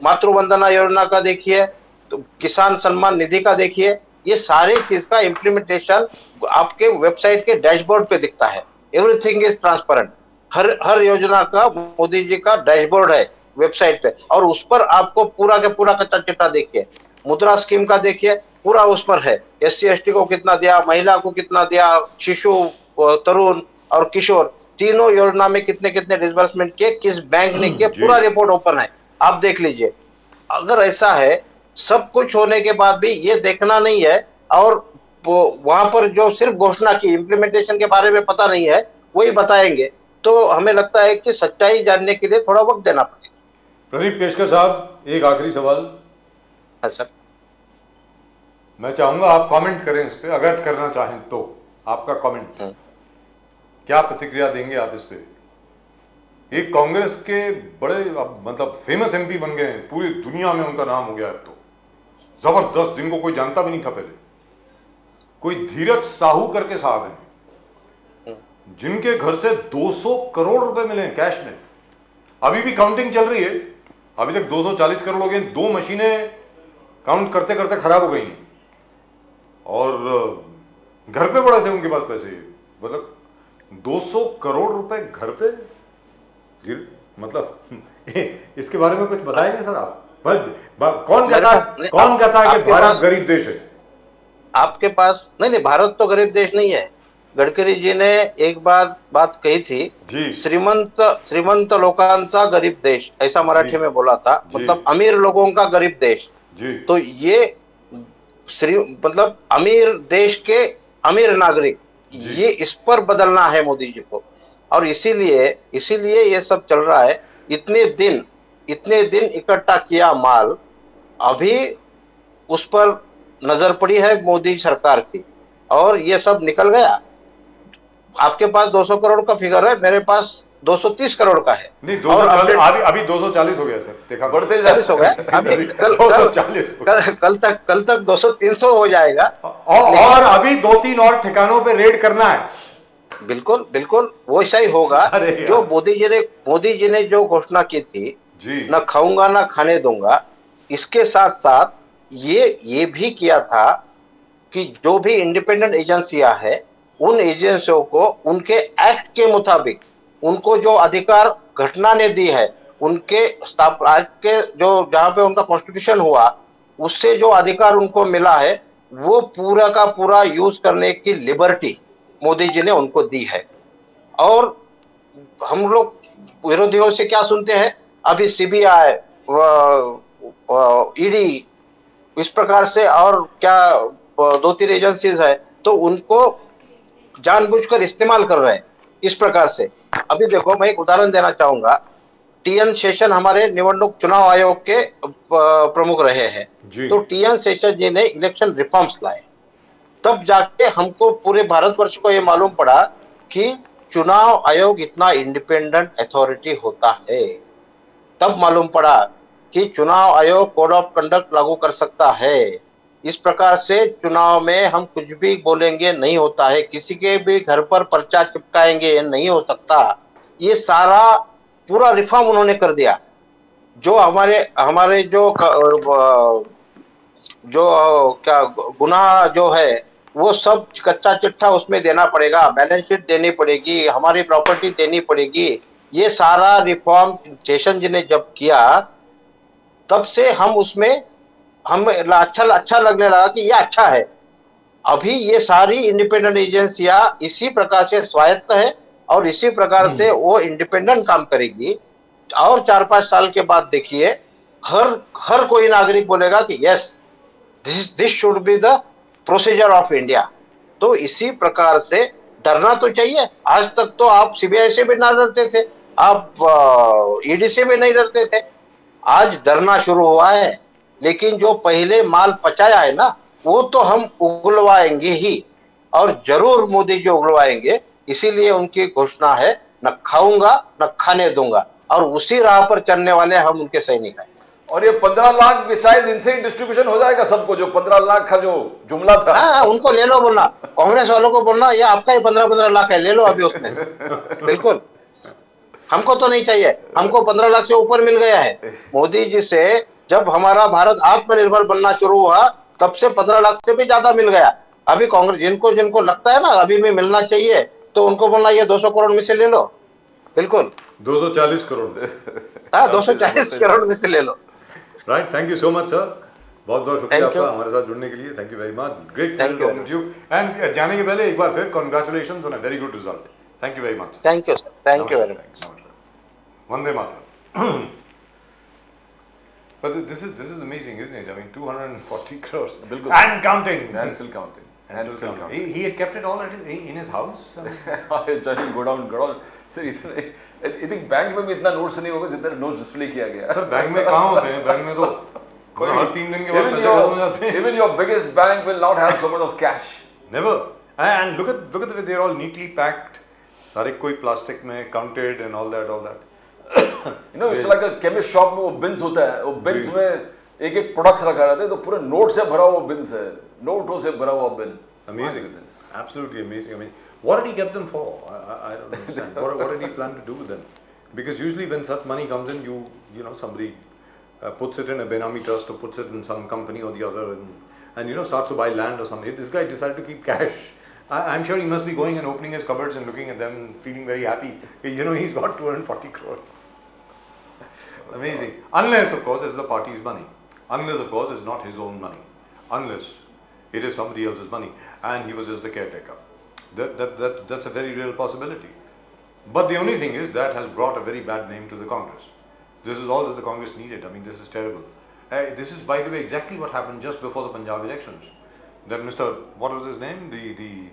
S3: मातृ वंदना योजना का देखिए, तो किसान सम्मान निधि का देखिए, ये सारे चीज का इम्प्लीमेंटेशन आपके वेबसाइट के डैशबोर्ड पे दिखता है। Everything is transparent. हर योजना का मोदी जी का डैशबोर्ड है वेबसाइट पे, और उस पर आपको पूरा के पूरा कच्चा चिट्ठा देखिए। मुद्रा स्कीम का देखिए, पूरा उस पर है, SC ST को कितना दिया, महिला को कितना दिया, शिशु, तरुण और किशोर, तीनों योजना में कितने कितने डिसबर्समेंट किए, किस बैंक ने किए, पूरा रिपोर्ट ओपन है, आप देख लीजिए। अगर ऐसा है, सब कुछ होने के बाद भी ये देखना नहीं है और वहां पर जो सिर्फ घोषणा की इम्प्लीमेंटेशन के बारे में पता नहीं है वही बताएंगे, तो हमें लगता है कि सच्चाई जानने के लिए थोड़ा वक्त देना पड़ेगा।
S1: प्रदीप पेशकर साहब, एक आखिरी सवाल।
S3: हाँ सर।
S1: मैं चाहूंगा आप कमेंट करें इस पे, अगर करना चाहें तो आपका कमेंट, क्या प्रतिक्रिया देंगे आप इस पे? एक कांग्रेस के बड़े मतलब फेमस MP बन गए हैं, पूरी दुनिया में उनका नाम हो गया है, तो जबरदस्त, जिनको कोई जानता भी नहीं था पहले, कोई धीरज साहू करके साहब हैं, जिनके घर से 200 करोड़ रुपए मिले हैं कैश में। अभी भी काउंटिंग चल रही है, अभी तक 240 करोड़ हो गए। 2 मशीनें काउंट करते करते खराब हो गई, और घर पे पड़े थे उनके पास पैसे, मतलब 200 करोड़ रुपए घर पे। मतलब इसके बारे में कुछ बताएंगे सर आप? कौन कहता है कि भारत गरीब देश है?
S3: आपके पास नहीं, भारत तो गरीब देश नहीं है। गडकरी जी ने एक बात कही थी, श्रीमंत लोकांचा गरीब देश, ऐसा मराठी में बोला था, मतलब अमीर लोगों का गरीब देश। तो ये श्री मतलब अमीर देश के अमीर नागरिक, ये इस पर बदलना है मोदी जी को। और इसीलिए इसीलिए ये सब चल रहा है। इतने दिन इकट्ठा किया माल, अभी उस पर नजर पड़ी है मोदी सरकार की, और ये सब निकल गया। आपके पास 200 करोड़ का फिगर है, मेरे पास 230 करोड़ का है।
S1: नहीं,
S3: और
S1: 240 अभी 240 हो गया सर, देखा
S2: बढ़ते जा
S3: 40 हो गया अभी। कल
S1: 240
S3: कल तक 200-300 हो जाएगा।
S1: और अभी 2-3 और ठिकानों पे रेड करना है।
S3: बिल्कुल बिल्कुल वैसा ही होगा।
S1: अरे यार।
S3: जो मोदी जी ने जो घोषणा की थी,
S1: जी
S3: न खाऊंगा ना खाने दूंगा, इसके साथ साथ ये भी किया था कि जो भी इंडिपेंडेंट एजेंसियां हैं, उन एजेंसियों को उनके एक्ट के मुताबिक उनको जो अधिकार घटना ने दी है, उनके आज के जो जहां पे उनका कॉन्स्टिट्यूशन हुआ, उससे जो अधिकार उनको मिला है, वो पूरा का पूरा यूज करने की लिबर्टी मोदी जी ने उनको दी है। और हम लोग विरोधियों से क्या सुनते हैं, अभी सीबीआई, ईडी, इस प्रकार से और क्या 2-3 एजेंसीज है, तो उनको जानबूझकर इस्तेमाल कर रहे हैं इस प्रकार से। अभी देखो, मैं एक उदाहरण देना चाहूंगा। टीएन शेषन हमारे निवडणूक चुनाव आयोग के प्रमुख रहे हैं।
S1: जी।
S3: तो टीएन शेषन जी ने इलेक्शन रिफॉर्म्स लाए, तब जाके हमको पूरे भारतवर्ष को ये मालूम पड़ा कि चुनाव आयोग इतना इंडिपेंडेंट अथॉरिटी होता है। तब मालूम पड़ा कि चुनाव आयोग कोड ऑफ कंडक्ट लागू कर सकता है। इस प्रकार से चुनाव में हम कुछ भी बोलेंगे नहीं होता है, किसी के भी घर पर पर्चा चिपकाएंगे नहीं हो सकता। ये सारा पूरा रिफॉर्म उन्होंने कर दिया। जो हमारे हमारे जो क्या गुनाह जो है, वो सब कच्चा चिट्ठा उसमें देना पड़ेगा, बैलेंस शीट देनी पड़ेगी, हमारी प्रॉपर्टी देनी पड़ेगी। ये सारा रिफॉर्म शेषन जी ने जब किया, तब से हम उसमें हमें अच्छा लगने लगा कि ये अच्छा है। अभी ये सारी इंडिपेंडेंट एजेंसियां इसी प्रकार से स्वायत्त है, और इसी प्रकार से वो इंडिपेंडेंट काम करेगी। और 4-5 साल के बाद देखिए, हर कोई नागरिक बोलेगा कि yes, this should be the procedure of India. तो इसी प्रकार से डरना तो चाहिए। आज तक तो आप सीबीआई से भी ना डरते थे, आप ईडी से भी नहीं डरते थे, आज डरना शुरू हुआ है। लेकिन जो पहले माल पचाया है ना, वो तो हम उगलवाएंगे ही, और जरूर मोदी जी उगलवाएंगे। इसीलिए उनकी घोषणा है, न खाऊंगा न खाने दूंगा, और उसी राह पर चलने वाले हम उनके सैनिक हैं।
S2: और ये 15 लाख भी शायद इनसे ही डिस्ट्रीब्यूशन हो जाएगा सबको, जो 15 लाख का जो जुमला था।
S3: हाँ, उनको ले लो बोलना, कांग्रेस वालों को बोलना ये आपका ही 15-15 लाख है, ले लो अभी उसमें से। बिल्कुल, हमको तो नहीं चाहिए, हमको 15 लाख से ऊपर मिल गया है। मोदी जी से जब हमारा भारत आत्मनिर्भर बनना शुरू हुआ, तब से 15 लाख से भी ज्यादा मिल गया। अभी कांग्रेस जिनको लगता है ना अभी भी मिलना चाहिए, तो उनको बोलना ये 200 करोड़ में से ले लो। बिल्कुल
S1: 240 करोड़।
S3: हाँ, 240 करोड़ में से ले लो।
S1: Right, thank you so much sir, बहुत बहुत शुक्रिया
S3: Thank you.
S1: आपका हमारे साथ जुड़ने के लिए। Thank you very much, great
S3: Thank you.
S1: Talking to you. एंड जाने के पहले एक बार फिर congratulations on a very good result. Thank you very much.
S3: Thank you sir, thank you very much.
S1: Vande Mataram. But this is amazing, isn't it? I mean, 240 crores
S2: बिल्कुल।
S1: and counting.
S2: And still counting. And still counting.
S1: He had kept it all in his house.
S2: Johnny, go down. Sir, इतने I think bank में भी इतना notes नहीं होगा जितना notes display किया गया।
S1: सर बैंक में कहाँ होते हैं? बैंक में तो हर 3 दिन के बाद पैसे खत्म हो जाते हैं।
S2: Even your biggest bank will not have so much of cash.
S1: Never. And look at the way they're all neatly packed. सारे कोई प्लास्टिक में counted and all that.
S2: You know, it's like a chemist shop में वो beans होता है, वो beans में एक प्रोडक्ट्स रखा रहता है, तो पूरा नोट से भरा हुआ बिन्स है, नोटों से भरा हुआ बिन।
S1: Amazing, absolutely amazing. I mean, what did he get them for? I don't understand. What did he plan to do with them? Because usually when such money comes in, you know somebody puts it in a Benami trust or puts it in some company or the other, and starts to buy land or something. This guy decided to keep cash. I'm sure he must be going and opening his cupboards and looking at them and feeling very happy. He's got 240 crores. Amazing. Unless, of course, it's the party's money. Unless, of course, it's not his own money. Unless it is somebody else's money and he was just the caretaker. That's a very real possibility. But the only thing is that has brought a very bad name to the Congress. This is all that the Congress needed. I mean, this is terrible. This is, by the way, exactly what happened just before the Punjab elections. That Mr. What was his name? The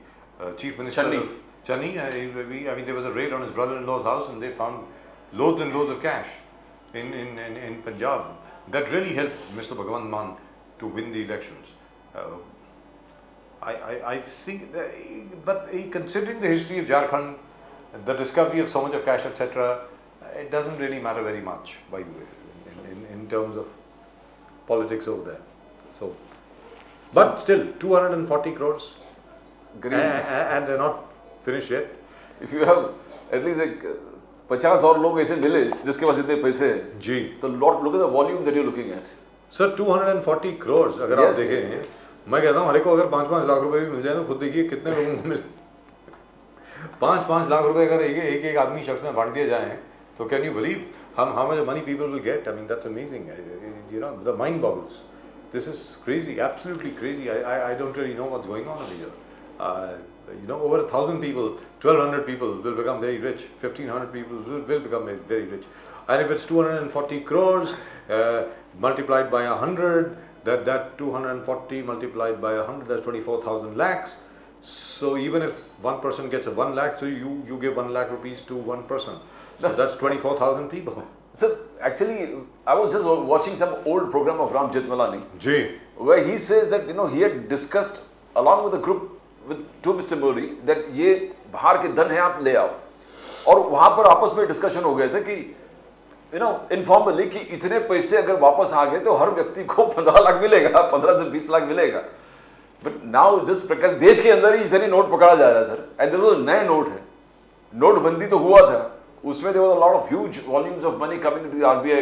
S1: Chief Minister
S2: Channi.
S1: of Channi. I mean, there was a raid on his brother-in-law's house, and they found loads and loads of cash in Punjab. That really helped Mr. Bhagwant Mann to win the elections. I think, but considering the history of Jharkhand, the discovery of so much of cash, etc., it doesn't really matter very much, by the way, in terms of politics over there. So, but still, 240 crores, and they're not finished yet.
S2: If you have at least like 50 और लोग ऐसे मिले जिसके पास इतने पैसे हैं,
S1: जी,
S2: तो look at the volume that you're looking at.
S1: Sir 240 crores अगर आप देखें, मैं कहता हूँ हर एक को अगर 5-5 लाख रुपए भी मिल जाए तो खुद देखिए कितने लोगों को मिले। 5-5 लाख रुपए अगर एक आदमी शख्स में बांट दिए जाएं तो can you believe how much money people will get? I mean, that's amazing. You know, the mind boggles. This is crazy, absolutely crazy. I don't really know what's going on over here. You know, over 1,000 people, 1,200 people will become very rich. 1,500 people will become very rich. And if it's 240 crores multiplied by 100, that 240 multiplied by 100, that's 24,000 lakhs. So even if one person gets a 1 lakh, so you give 1 lakh rupees to one person. So that's 24,000 people.
S2: So actually, I was just watching some old program of Ram Jethmalani,
S1: Ji.
S2: where he says that, you know, he had discussed along with the group to Mr. Modi that ये बाहर के धन है आप ले आओ, और वहां पर आपस में डिस्कशन हो गए थे कि इनफॉर्मली कि इतने पैसे अगर वापस आ गए तो हर व्यक्ति को 15 लाख मिलेगा, 15 से 20 लाख मिलेगा. बट नाउ जिस प्रकार देश के अंदर ही इधर ही नोट पकड़ा जा रहा है सर, एंड देयर वाज नए नोट है, नोटबंदी तो हुआ था, उसमें there was a lot of huge volumes of money coming into the RBI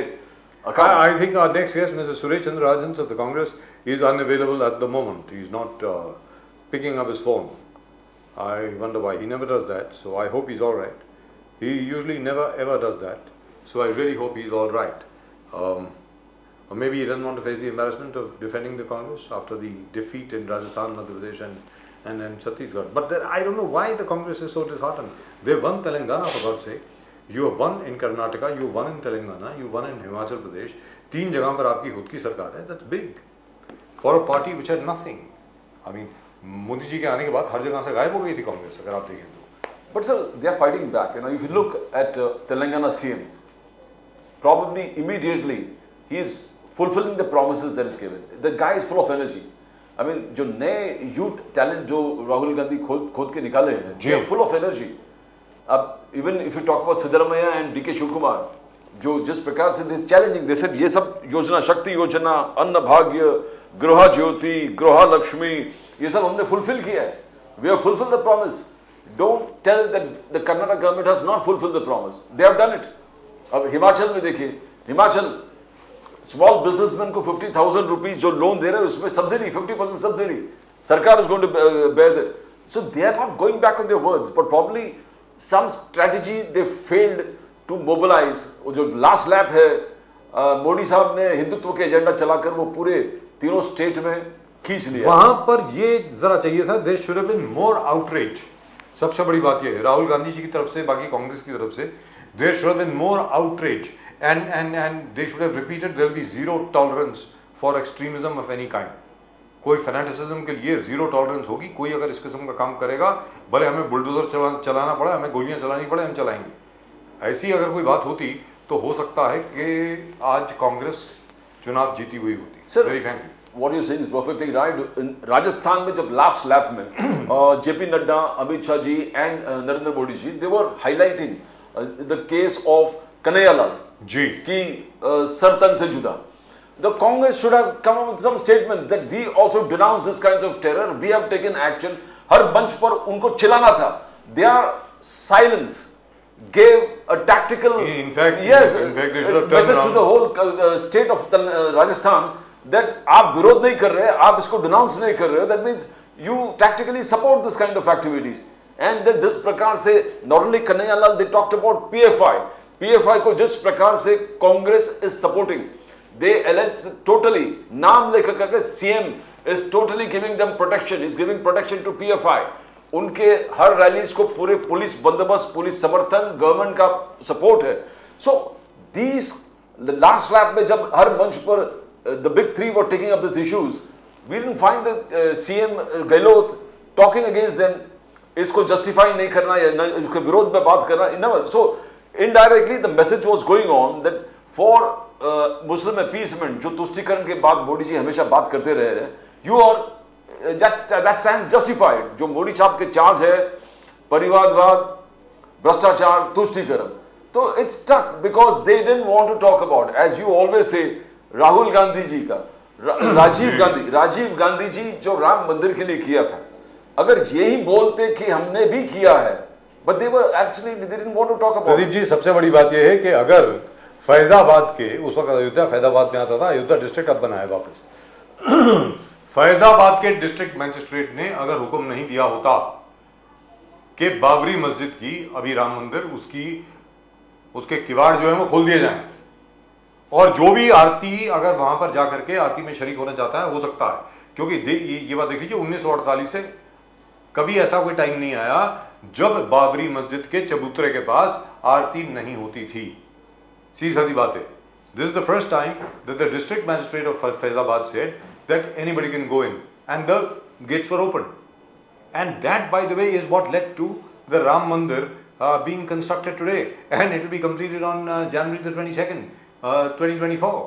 S2: account.
S1: I think our next guest, Mr. Suresh Chandra Rajan of the Congress, is unavailable at the moment. He's not picking up his phone. I wonder why. He never does that, so I hope he's all right. He usually never ever does that, so I really hope he's all right. Or maybe he doesn't want to face the embarrassment of defending the Congress after the defeat in Rajasthan, Madhya Pradesh and Chhattisgarh. But I don't know why the Congress is so disheartened. They won Telangana, for God's sake. You have won in Karnataka, you won in Telangana, you won in Himachal Pradesh. 3 जगह पर आपकी खुद की सरकार है. That's big for a party which had nothing. I mean, Modi ji के आने के बाद हर जगह से गायब हो गई थी कांग्रेस, अगर आप देखें तो.
S2: But sir, they are fighting back. You know, if you look at Telangana CM, probably immediately he is fulfilling the promises that is given. The guy is full of energy. I mean, जो नए youth talent जो राहुल गांधी खोद के निकाले हैं, they are full of energy. अब even if you talk about Siddaramaiah and DK Shivakumar, जो जिस प्रकार से they challenging, they said ये सब योजना, शक्ति योजना, अन्न भाग्य, गृह ज्योति, गृह लक्ष्मी, ये सब हमने fulfill किया है. We have fulfilled the promise. Don't tell that the Karnataka government has not fulfilled the promise. They have done it. अब हिमाचल में देखिए, हिमाचल स्मॉल बिजनेसमैन को 50,000 रुपीज जो लोन दे रहे हैं उसमें सब्सिडी 50% सब्सिडी सरकार is going to bear that. So they are not going back on their words, but probably some strategy they failed to mobilize. वो जो लास्ट लैप है, मोदी साहब ने हिंदुत्व के एजेंडा चलाकर वो पूरे तीनों स्टेट में खींच लिया.
S1: वहां पर ये जरा चाहिए था, there should have been more outrage. सबसे बड़ी बात ये है, राहुल गांधी जी की तरफ से, बाकी कांग्रेस की तरफ से, there should have been more outrage. And they should have repeated there will be zero tolerance for extremism of any kind. कोई fanaticism के लिए zero tolerance होगी. कोई अगर इस किस्म का काम करेगा, भले हमें बुलडोजर चलाना पड़े, हमें गोलियां चलानी पड़े, हम चलाएंगे. ऐसी अगर कोई बात होती तो हो सकता है कि आज कांग्रेस चुनाव जीती हुई होती. Very frankly.
S2: What you saying is perfectly right. In Rajasthan में जब लास्ट लैप में JP Nadda, Amit Shah ji and Narendra Modi ji, they were highlighting the case of Kanhaiyalal
S1: ji
S2: कि सरतन से जुदा. The Congress should have come up with some statement that we also denounce this kinds of terror. We have taken action. हर मंच पर उनको चिल्लाना था. Their silence gave a tactical,
S1: in fact they should have
S2: message to the whole state of Rajasthan that आप विरोध नहीं कर रहे, आप इसको denounce नहीं कर रहे. That means you tactically support this kind of activities. And then जिस प्रकार से not only Kanhaiyalal, they talked about PFI को जिस प्रकार से Congress is supporting, they allege totally नाम लेकर करके CM is totally giving them protection, is giving protection to PFI. उनके हर रैलीज को पूरे पुलिस बंदोबस्त, पुलिस समर्थन, गवर्नमेंट का सपोर्ट है. सो these लास्ट लैप में जब हर मंच पर the big three were taking up these issues, we didn't find the CM Gehlot talking against them. इसको justify नहीं करना या इसके विरोध में बात करना. No, so indirectly the message was going on that for Muslim appeasement, जो तुष्टीकरण के बाद मोदी जी हमेशा बात करते रहे हैं, you are that stands justified. जो मोदी साहब के चार्ज है परिवारवाद, भ्रष्टाचार, तुष्टीकरण, तो it's stuck because they didn't want to talk about, as you always say, Rahul Gandhi ji का, राजीव गांधी जी जो राम मंदिर के लिए किया था, अगर यही बोलते कि हमने भी किया है, but they were actually they didn't want to talk about.
S1: Pradeep ji, सबसे बड़ी बात यह है कि अगर फैजाबाद के, उस वक्त अयोध्या फैजाबाद में आता था, अयोध्या डिस्ट्रिक्ट अब बनाया वापस, फैजाबाद के डिस्ट्रिक्ट मैजिस्ट्रेट ने अगर हुक्म नहीं दिया होता कि बाबरी मस्जिद की, अभी राम मंदिर, उसके किवाड़ जो है वो खोल दिए जाएं, और जो भी आरती अगर वहां पर जाकर के आरती में शरीक होना चाहता है हो सकता है, क्योंकि ये बात देख लीजिए 1948 से कभी ऐसा कोई टाइम नहीं आया जब बाबरी मस्जिद के चबूतरे के पास आरती नहीं होती थी. सीधी सादी बात है. This is the first time that the district magistrate of Faizabad said that anybody can go in and the gates were open, and that by the way is what led to the Ram Mandir being constructed today, and it will be completed on January the 22nd, 2024.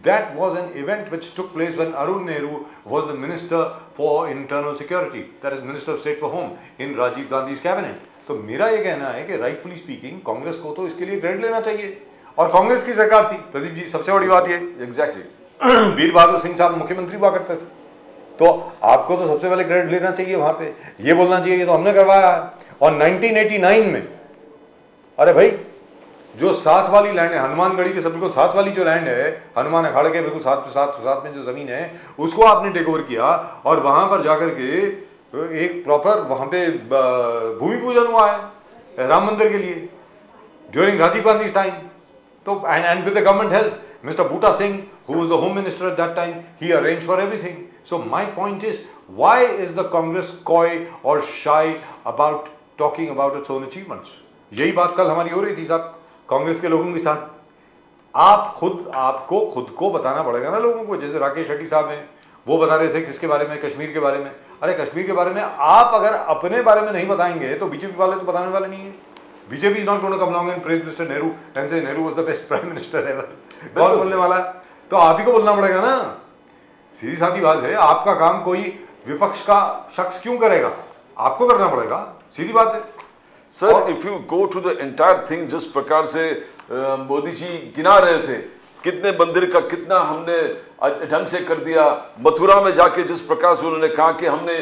S1: That was an event which took place when Arun Nehru was the Minister for Internal Security, that is Minister of State for Home, in Rajiv Gandhi's cabinet. तो मेरा ये कहना है कि rightfully speaking Congress को तो इसके लिए क्रेडिट लेना चाहिए, और कांग्रेस की सरकार थी प्रदीप जी. सबसे बड़ी बात ये
S2: एग्जैक्टली
S1: वीर बहादुर सिंह साहब मुख्यमंत्री हुआ करते थे, तो आपको तो सबसे पहले क्रेडिट लेना चाहिए वहां पे, ये बोलना चाहिए कि तो हमने करवाया. और 1989 में, अरे भाई, जो साथ वाली लैंड है हनुमानगढ़ी के, सब बिल्कुल साथ वाली जो लैंड है, हनुमान अखाड़े के बिल्कुल साथ में जो जमीन है, उसको आपने टेक ओवर किया, और वहां पर जाकर के एक प्रॉपर वहां पे भूमि पूजन हुआ है राम मंदिर के लिए ड्यूरिंग राजीव गांधी टाइम. तो and with the government help, mister Buta Singh, who was the home minister at that time, he arranged for everything. So my point is, why is the Congress coy or shy about talking about its own achievements? यही बात कल हमारी हो रही थी साहब कांग्रेस के लोगों के साथ. आपको खुद को बताना पड़ेगा ना लोगों को. जैसे राकेश शेट्टी साहब हैं, वो बता रहे थे किसके बारे में, कश्मीर के बारे में. अरे कश्मीर के बारे में आप अगर अपने बारे में नहीं बताएंगे तो बीजेपी वाले तो बताने वाले नहीं है. BJP is not going to come along and praise Mr. Nehru and say Nehru was the best prime minister ever. कौन बोलने वाला है? तो आप ही को बोलना पड़ेगा ना. सीधी सादी बात है. आपका काम कोई विपक्ष का शख्स क्यों करेगा, आपको करना पड़ेगा. सीधी बात है.
S2: Sir, if you go to the entire thing, जिस प्रकार से मोदी जी गिना रहे थे कितने मंदिर का कितना हमने ढंग से कर दिया, मथुरा में जाके जिस प्रकार से उन्होंने कहा कि हमने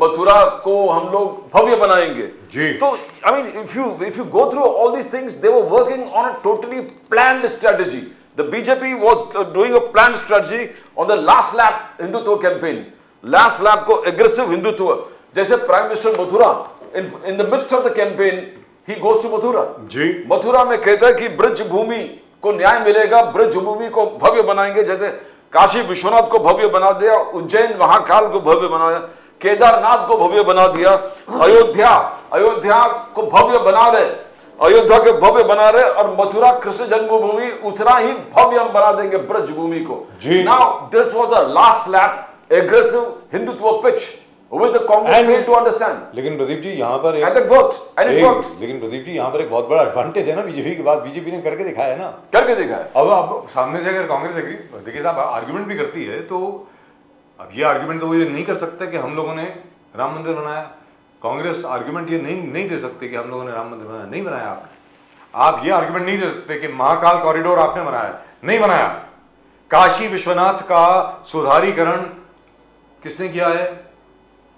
S2: मथुरा को हम लोग भव्य बनाएंगे
S1: जी.
S2: तो I mean if you go through all these things, they were working on a totally planned strategy. The BJP was doing a planned strategy on the last lap Hindutva campaign, last lap को aggressive Hindutva. जैसे prime minister Mathura in the midst of the campaign he goes to Mathura
S1: ji.
S2: Mathura में कहता है कि ब्रज भूमि को न्याय मिलेगा, ब्रज भूमि को भव्य बनाएंगे. जैसे काशी विश्वनाथ को भव्य बना दिया, उज्जैन महाकाल को भव्य बनाया, केदारनाथ को भव्य बना दिया, अयोध्या को भव्य बना रहे, अयोध्या के भव्य बना रहे, और मथुरा कृष्ण जन्मभूमि उतना ही भव्य हम बना देंगे ब्रज भूमि को. Now this was the last lap aggressive Hindutva pitch which the Congress failed to understand.
S1: लेकिन प्रदीप जी यहाँ पर लेकिन प्रदीप जी यहाँ पर एक बहुत बड़ा एडवांटेज है ना बीजेपी के पास. बीजेपी ने करके दिखाया है ना,
S2: करके दिखाया.
S1: अब सामने से अगर कांग्रेस एग्री, देखिए साहब, आर्गुमेंट भी करती है, तो अब ये आर्गुमेंट तो वो ये नहीं कर सकता कि हम लोगों ने राम मंदिर बनाया. कांग्रेस आर्गुमेंट ये नहीं दे सकते कि हम लोगों ने राम मंदिर बनाया. नहीं बनाया आपने. आप ये आर्गुमेंट नहीं दे सकते कि महाकाल कॉरिडोर आपने बनाया. नहीं बनाया. काशी विश्वनाथ का सुधारीकरण किसने किया है?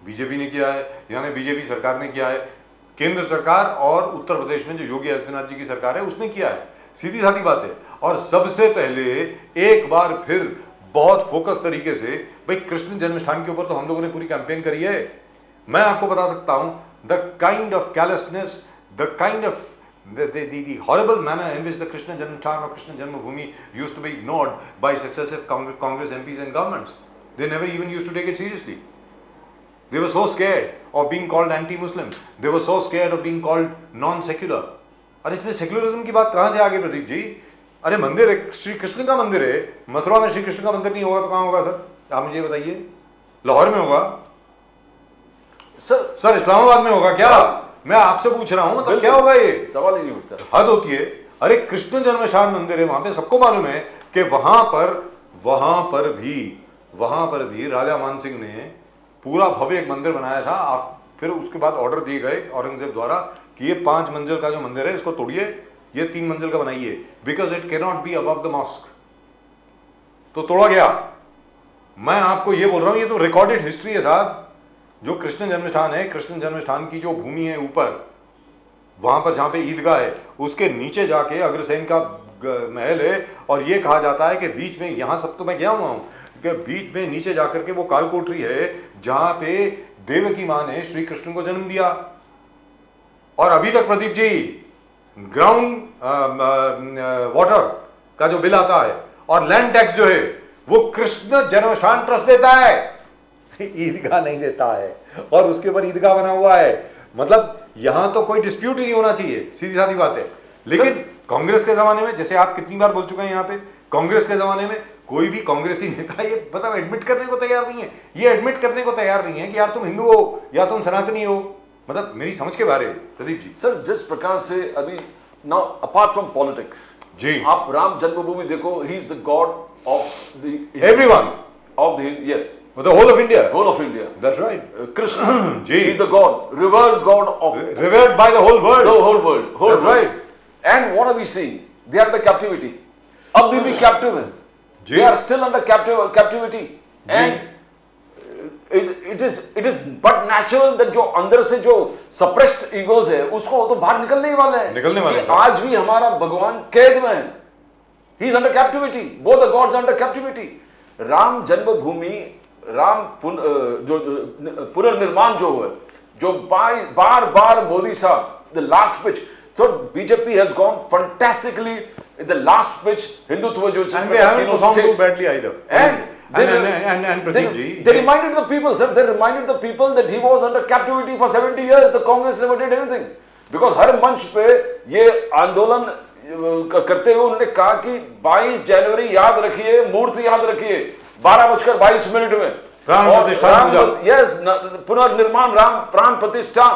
S1: बीजेपी ने किया है, यानी बीजेपी सरकार ने किया है. केंद्र सरकार और उत्तर प्रदेश में जो योगी आदित्यनाथ जी की सरकार है उसने किया है. सीधी सादी बात है. और सबसे पहले एक बार फिर बहुत फोकस तरीके से, भाई कृष्ण जन्मस्थान के ऊपर तो हम लोगों ने पूरी कैंपेन करी है. मैं आपको बता सकता हूं the kind of callousness, the kind of the horrible manner in which the Krishna Janmasthan or Krishna Janmabhoomi used to be ignored by successive Congress MPs and governments. They never even used to take it seriously. They were so scared of being called anti-Muslim. They were so scared of being called non-secular. और इसमें secularism की बात कहां से आ गई प्रदीप जी? अरे मंदिर है, श्री कृष्ण का मंदिर है, मथुरा में श्री कृष्ण का मंदिर नहीं होगा तो कहां होगा सर? आप मुझे बताइए। लाहौर में होगा सर, इस्लामाबाद में होगा क्या? मैं आपसे पूछ रहा हूं, मतलब क्या होगा? ये
S2: सवाल ही नहीं उठता।
S1: हद होती है। अरे कृष्ण जन्मस्थान मंदिर है, वहां पे सबको मालूम है कि वहां पर भी राजा मान सिंह ने पूरा भव्य एक मंदिर बनाया था। फिर उसके बाद ऑर्डर दिए गए औरंगजेब द्वारा कि ये 5 मंजिल का जो मंदिर है इसको तोड़िए, ये 3 मंजिल का बनाइए, because it can not be above the mosque. तो तोड़ा गया। मैं आपको ये बोल रहा हूं, ये तो रिकॉर्डेड हिस्ट्री है साहब। जो कृष्ण जन्मस्थान है, कृष्ण जन्मस्थान की जो भूमि है ऊपर, वहां पर जहां पे ईदगाह है, उसके नीचे जाके अग्रसेन का महल है, और ये कहा जाता है कि बीच में, यहां सब तो मैं गया हुआ हूं, कि बीच में नीचे जाकर के वो कालकोठरी है जहां पे देवकी मां ने श्री कृष्ण को जन्म दिया। और अभी तक प्रदीप जी ग्राउंड वाटर का जो बिल आता है और लैंड टैक्स जो है वो कृष्ण जन्मस्थान ट्रस्ट देता है, ईदगाह नहीं देता है, और उसके ऊपर ईदगाह बना हुआ है। मतलब यहां तो कोई डिस्प्यूट ही नहीं होना चाहिए, सीधी सादी बात है। लेकिन कांग्रेस के जमाने में, जैसे आप कितनी बार बोल चुके हैं यहां पे, कांग्रेस के जमाने में कोई भी कांग्रेसी नेता ये मतलब एडमिट करने को तैयार नहीं है, ये एडमिट करने को तैयार नहीं है कि यार तुम हिंदू हो या तुम सनातनी हो। मतलब मेरी समझ के बारे प्रदीप जी।
S2: सर, जिस प्रकार से अभी नाउ अपार्ट फ्रॉम पॉलिटिक्स
S1: जी,
S2: आप राम जन्मभूमि देखो, he is the God of the
S1: everyone,
S2: of the, yes,
S1: the whole of India.
S2: whole of India.
S1: That's right.
S2: Krishna,
S1: ji,
S2: he is the God, revered God of
S1: revered by the whole world.
S2: the whole world.
S1: That's right.
S2: And what are we seeing? They are under captivity. अब भी captive हैं.
S1: जी,
S2: They are still under captivity. And it is but natural that जो अंदर से जो suppressed egos है, उसको तो बाहर निकलने ही वाले हैं.
S1: निकलने वाले
S2: कि आज भी हमारा भगवान कैद में है. He is under captivity. Both the gods are under captivity. Ram जन्मभूमि, जो पुनर्निर्माण जो है, जो बार बार मोदी साहब, the last pitch, so BJP has gone fantastically in the last pitch, Hindutva जो
S1: and they haven't performed too badly either. And Pradeep ji,
S2: they reminded the people, sir, they reminded the people that he was under captivity for 70 years. The Congress never did anything because हर मंच पे ये आंदोलन करते हुए उन्होंने कहा कि 22 जनवरी याद रखिए, मुहूर्त याद रखिए, 12:22 में
S1: प्राण प्रतिष्ठा पूजा,
S2: यस, पुनर्निर्माण, राम प्राण प्रतिष्ठा,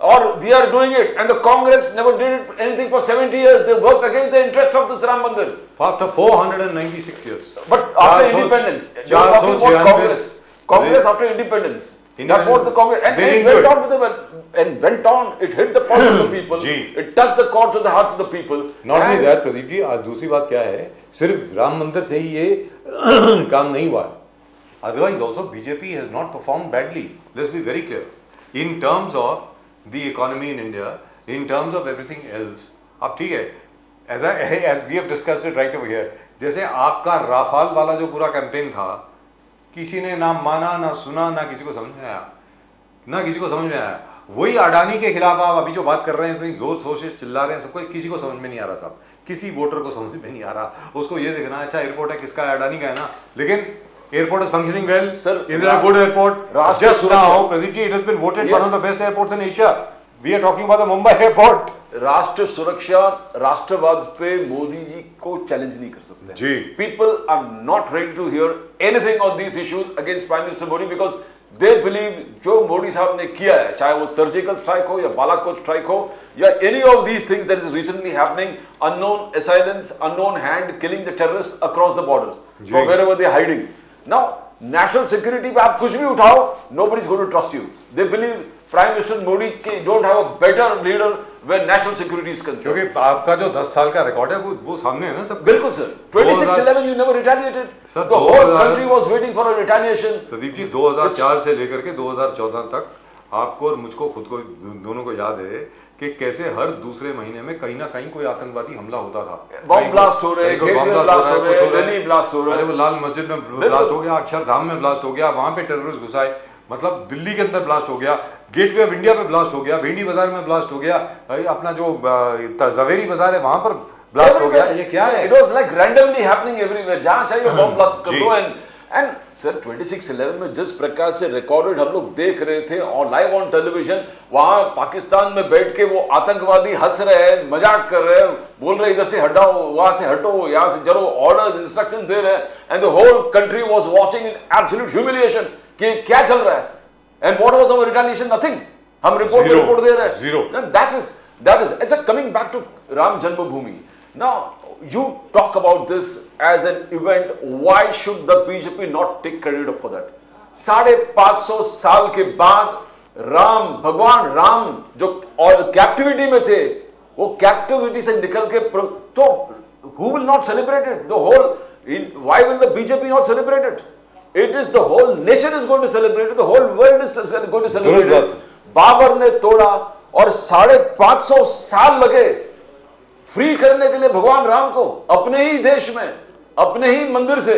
S2: और we are doing it, and the Congress never did anything for 70 years. They worked against the interest of this Ram Mandir.
S1: after 496 years.
S2: But after independence, they were talking about Congress after independence. That's what the Congress, and it went on with the, and went on. It hit the pulse of the people. It touched the chords of the hearts of the people.
S1: Not only that, Pradeep ji, आज दूसरी बात क्या है, सिर्फ राम मंदिर से ही ये काम नहीं हुआ है. Otherwise also BJP has not performed badly. Let's be very clear. In terms of the economy in India, in terms of everything else, अब ठीक है, as we have discussed it right over here, जैसे आपका Rafale वाला जो पूरा campaign था, किसी ने ना माना, ना सुना, ना किसी को समझ में आया, वही अडानी के खिलाफ आप अभी जो बात कर रहे हैं, इतनी जोर शोर से चिल्ला रहे हैं, सबको किसी को समझ में नहीं आ रहा साहब, किसी वोटर को समझ में नहीं आ रहा. उसको ये देखना है, अच्छा एयरपोर्ट है किसका है, अडानी का है ना, लेकिन airport is functioning well.
S2: Sir,
S1: is it a good airport? Just now, Pradeep ji, it has been voted one of the best airports in Asia. We are talking about the Mumbai airport.
S2: राष्ट्र सुरक्षा, राष्ट्रवाद पे मोदी जी को challenge नहीं कर सकते
S1: जी.
S2: People are not ready to hear anything on these issues against Prime Minister Modi because they believe जो मोदी साहब ने किया है, चाहे वो सर्जिकल स्ट्राइक हो या बालाकोट स्ट्राइक हो या any of these things that is recently happening, unknown assailants, unknown hand killing the terrorists across the borders from wherever they are hiding. Now, national security पे आप कुछ भी उठाओ, nobody is going to trust you. They believe Prime Minister Modi don't have a better leader when national security is concerned.
S1: क्योंकि आपका जो 10 साल का रिकॉर्ड है वो सामने है ना सब.
S2: बिल्कुल sir. 26/11 you never retaliated.
S1: Sir,
S2: the whole country was waiting for a retaliation.
S1: Pradeep ji 2004 से लेकर के 2014 तक आपको और मुझको खुद को दोनों को याद है कि कैसे हर दूसरे महीने में कहीं ना कहीं कोई आतंकवादी हमला होता था.
S2: बॉम्ब ब्लास्ट हो रहे, ब्लास्ट हो रहे, दिल्ली ब्लास्ट हो रहे.
S1: अरे वो लाल मस्जिद में ब्लास्ट हो गया, अक्षरधाम में ब्लास्ट हो गया, वहां पे टेररिस्ट घुसाए, मतलब दिल्ली के अंदर ब्लास्ट हो गया, गेटवे ऑफ इंडिया पे ब्लास्ट हो गया, भेंडी बाजार में ब्लास्ट हो गया, अपना जो जवेरी बाजार है वहां पर ब्लास्ट हो गया. ये क्या है?
S2: It was like randomly happening everywhere. जहां चाहिए बॉम्ब ब्लास्ट कर दो. एंड सर 26/11 में जिस प्रकार से रिकॉर्डेड हम लोग देख रहे थे और लाइव ऑन टेलीविजन, वहां पाकिस्तान में बैठ के वो आतंकवादी हंस रहे हैं, मजाक कर रहे हैं, बोल रहे इधर से हटाओ, वहां से हटो, यहां से जरो, ऑर्डर इंस्ट्रक्शन दे रहे हैं, and the whole country was watching in absolute humiliation कि क्या चल रहा है, and what was our retaliation? Nothing. हम रिपोर्ट दे रहे हैं.
S1: Zero.
S2: That is, it's a coming back to Ram Janmabhoomi. Now, you talk about this as an event. Why should the BJP not take credit for that? 550 साल के बाद भगवान राम जो captivity में थे, वो कैप्टिविटी से निकल के तो who will not celebrate it? Why will the BJP not celebrate it? It is the whole nation is going to celebrate it. The whole world is going to celebrate it. Babar ने तोड़ा और 550 साल लगे free करने के लिए भगवान राम को अपने ही देश में, अपने ही मंदिर से.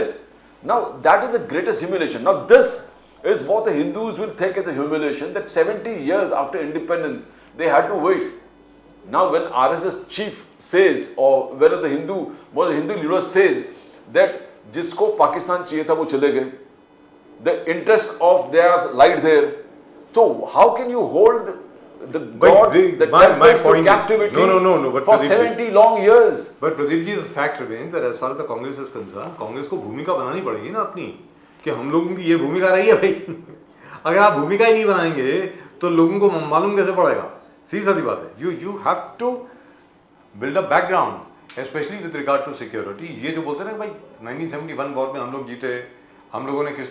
S2: Now that is the greatest humiliation. Now this is what the Hindus will take as a humiliation, that 70 years after independence they had to wait. Now when RSS chief says, or whether the Hindu leader says that जिसको पाकिस्तान चाहिए था वो चले गए, the interest of theirs lied there. So how can you hold the gods, the temples to captivity
S1: but
S2: for
S1: Pradeep
S2: 70 long years?
S1: But Pradeep ji, the fact remains that as far as the Congress is concerned, Congress को भूमिका बनानी पड़ेगी ना अपनी, कि हम लोगों की ये भूमिका रही है भाई. अगर आप भूमिका ही नहीं बनाएंगे तो लोगों को मालूम कैसे पड़ेगा? सीधी सादी बात है. You have to build a background, especially with regard to security. ये जो बोलते हैं ना भाई 1971 वॉर में हम लोग जीते, हम लोगों ने किस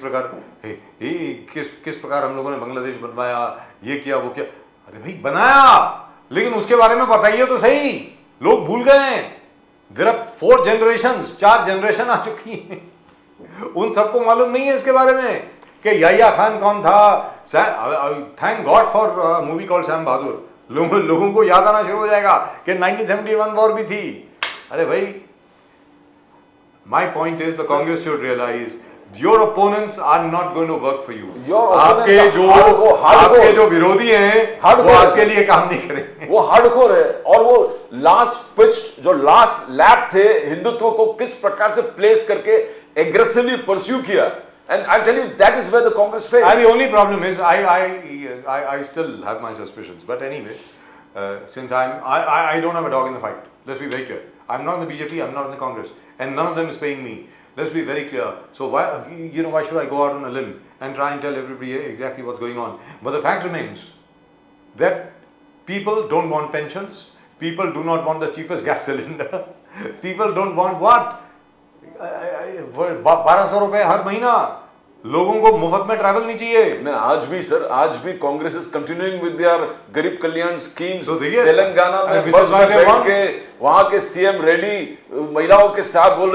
S1: प्रकार हम लोगों ने बांग्लादेश बनवाया, ये किया वो किया. अरे भाई बनाया, लेकिन उसके बारे में बताइए तो सही. लोग भूल गए हैं. देयर आर 4 generations, 4 जनरेशन आ चुकी हैं. उन सबको मालूम नहीं है इसके बारे में कि याह्या खान कौन था. Thank God for movie called Sam Bahadur. लोगों को याद आना शुरू हो जाएगा कि 1971 वॉर भी थी. अरे भाई, my point is the Congress should realise your opponents are not going to work for you. आपके जो विरोधी हैं वो आपके लिए काम नहीं करेंगे.
S2: वो हार्डकोर है. और वो लास्ट पिच, जो लास्ट लैप थे, हिंदुत्व को किस प्रकार से प्लेस करके एग्रेसिवली परस्यू किया. And I tell you, that is where the Congress failed.
S1: The only problem is I still have my suspicions. But anyway, since I don't have a dog in the fight. Let's be very clear. I'm not in the BJP. I'm not in the Congress, and none of them is paying me. Let's be very clear. So why should I go out on a limb and try and tell everybody exactly what's going on? But the fact remains that people don't want pensions. People do not want the cheapest gas cylinder. People don't want what? 1200 रुपए हर महीना. लोगों को मुफ्त में travel नहीं चाहिए.
S2: नहीं, आज भी सर, आज भी Congress is continuing with their गरीब कल्याण स्कीम्स.
S1: तो देखिए,
S2: तेलंगाना में बस में बैठ के वहां के सीएम रेड्डी महिलाओं के साथ बोल रहे